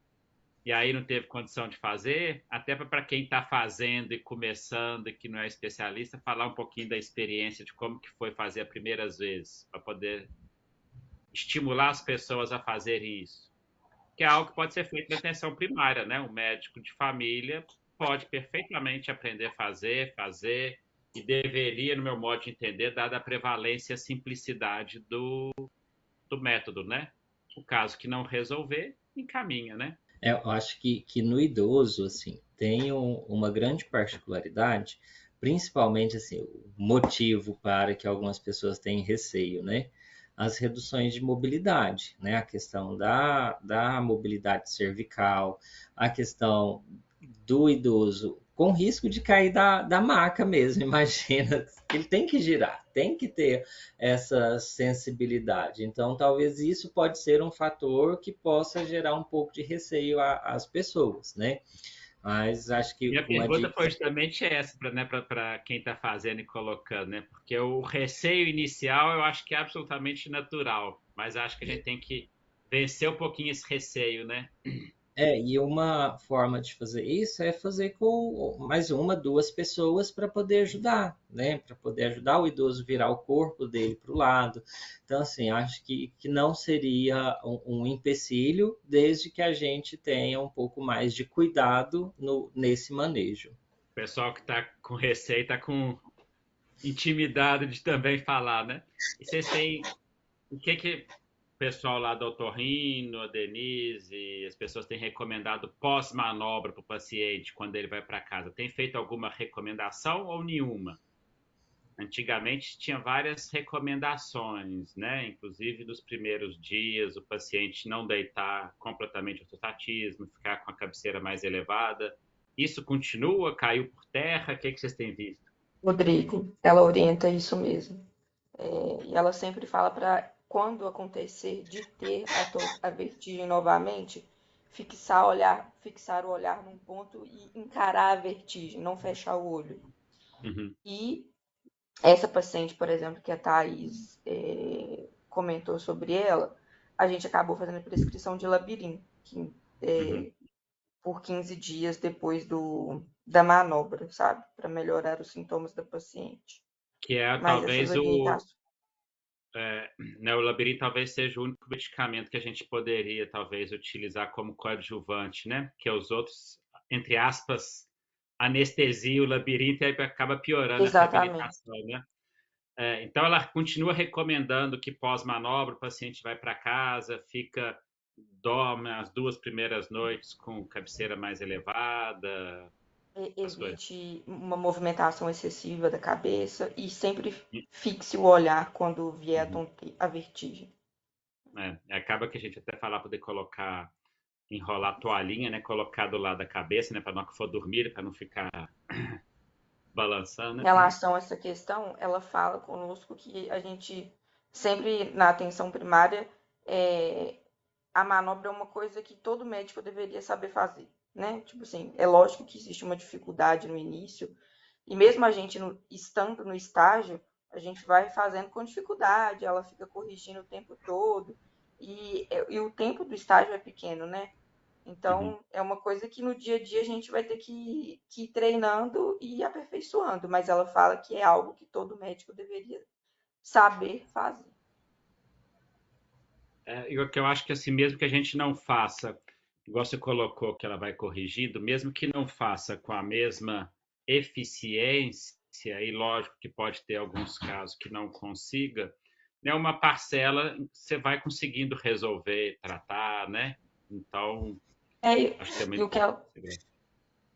e aí não teve condição de fazer, até para quem está fazendo e começando e que não é especialista, falar um pouquinho da experiência de como que foi fazer as primeiras vezes, para poder estimular as pessoas a fazerem isso. Que é algo que pode ser feito na atenção primária, né? Um médico de família pode perfeitamente aprender a fazer, e deveria, no meu modo de entender, dada a prevalência e a simplicidade do método, né? O caso que não resolver, encaminha, né? Eu acho que no idoso, assim, tem uma grande particularidade, principalmente, assim, o motivo para que algumas pessoas tenham receio, né? As reduções de mobilidade, né? A questão da mobilidade cervical, a questão do idoso com risco de cair da maca mesmo. Imagina, ele tem que girar, tem que ter essa sensibilidade. Então, talvez isso pode ser um fator que possa gerar um pouco de receio às pessoas, né? Mas acho que Minha uma pergunta foi dica... justamente essa, né, para quem está fazendo e colocando, né? Porque o receio inicial eu acho que é absolutamente natural, mas acho que a gente tem que vencer um pouquinho esse receio, né? E uma forma de fazer isso é fazer com mais uma, duas pessoas para poder ajudar, né? Para poder ajudar o idoso a virar o corpo dele para o lado. Então, assim, acho que não seria um empecilho, desde que a gente tenha um pouco mais de cuidado nesse manejo. O pessoal que está com receio está com intimidade de também falar, né? E vocês têm. O que o pessoal lá do Otorrino, a Denise, as pessoas têm recomendado pós-manobra para o paciente quando ele vai para casa? Tem feito alguma recomendação ou nenhuma? Antigamente tinha várias recomendações, né? Inclusive nos primeiros dias, o paciente não deitar completamente no ortostatismo, ficar com a cabeceira mais elevada. Isso continua? Caiu por terra? O que vocês têm visto? Rodrigo, ela orienta isso mesmo. E ela sempre fala para quando acontecer de ter a vertigem novamente, fixar o olhar num ponto e encarar a vertigem, não fechar o olho. Uhum. E essa paciente, por exemplo, que a Thais comentou sobre ela, a gente acabou fazendo prescrição de labirinto, Uhum. por 15 dias depois da manobra, sabe? Para melhorar os sintomas da paciente. Que é Mas essas talvez orientações. né, o labirinto talvez seja o único medicamento que a gente poderia talvez utilizar como coadjuvante, né? Que os outros, entre aspas, anestesia o labirinto e aí acaba piorando a Exatamente. reabilitação, né? Então ela continua recomendando que pós-manobra o paciente vai para casa, dorme as 2 primeiras noites com cabeceira mais elevada, essas coisas. Evite uma movimentação excessiva da cabeça e sempre fixe o olhar quando vier Uhum. a vertigem. Acaba que a gente até fala poder enrolar a toalhinha, né? Colocar do lado da cabeça, né? Para na hora que for dormir, para não ficar balançando, Em né? relação a essa questão, ela fala conosco que a gente sempre na atenção primária a manobra é uma coisa que todo médico deveria saber fazer, né? Tipo assim, é lógico que existe uma dificuldade no início, e mesmo a gente estando no estágio, a gente vai fazendo com dificuldade, ela fica corrigindo o tempo todo, e o tempo do estágio é pequeno, né? Uhum. Então, é uma coisa que no dia a dia a gente vai ter que ir treinando e aperfeiçoando, mas ela fala que é algo que todo médico deveria saber fazer. O que eu acho que assim, mesmo que a gente não faça, igual você colocou que ela vai corrigindo, mesmo que não faça com a mesma eficiência, aí lógico que pode ter alguns casos que não consiga, né, uma parcela você vai conseguindo resolver, tratar, né? Então, É, acho que é e muito o que ela, importante.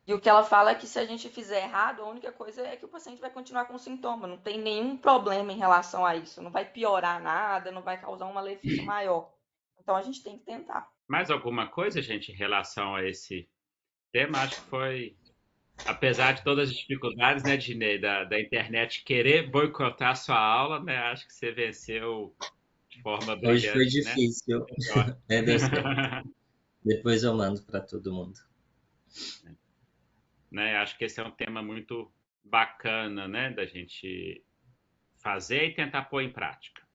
e o que ela fala é que se a gente fizer errado, a única coisa é que o paciente vai continuar com sintoma. Não tem nenhum problema em relação a isso. Não vai piorar nada, não vai causar um malefício maior. Então a gente tem que tentar. Mais alguma coisa, gente, em relação a esse tema? Acho que foi, apesar de todas as dificuldades, né, Dinei, da internet querer boicotar a sua aula, né? Acho que você venceu de forma Hoje foi brilhante, né? difícil, Melhor. né? Deu certo. Depois eu mando para todo mundo. Né? Acho que esse é um tema muito bacana, né, da gente fazer e tentar pôr em prática.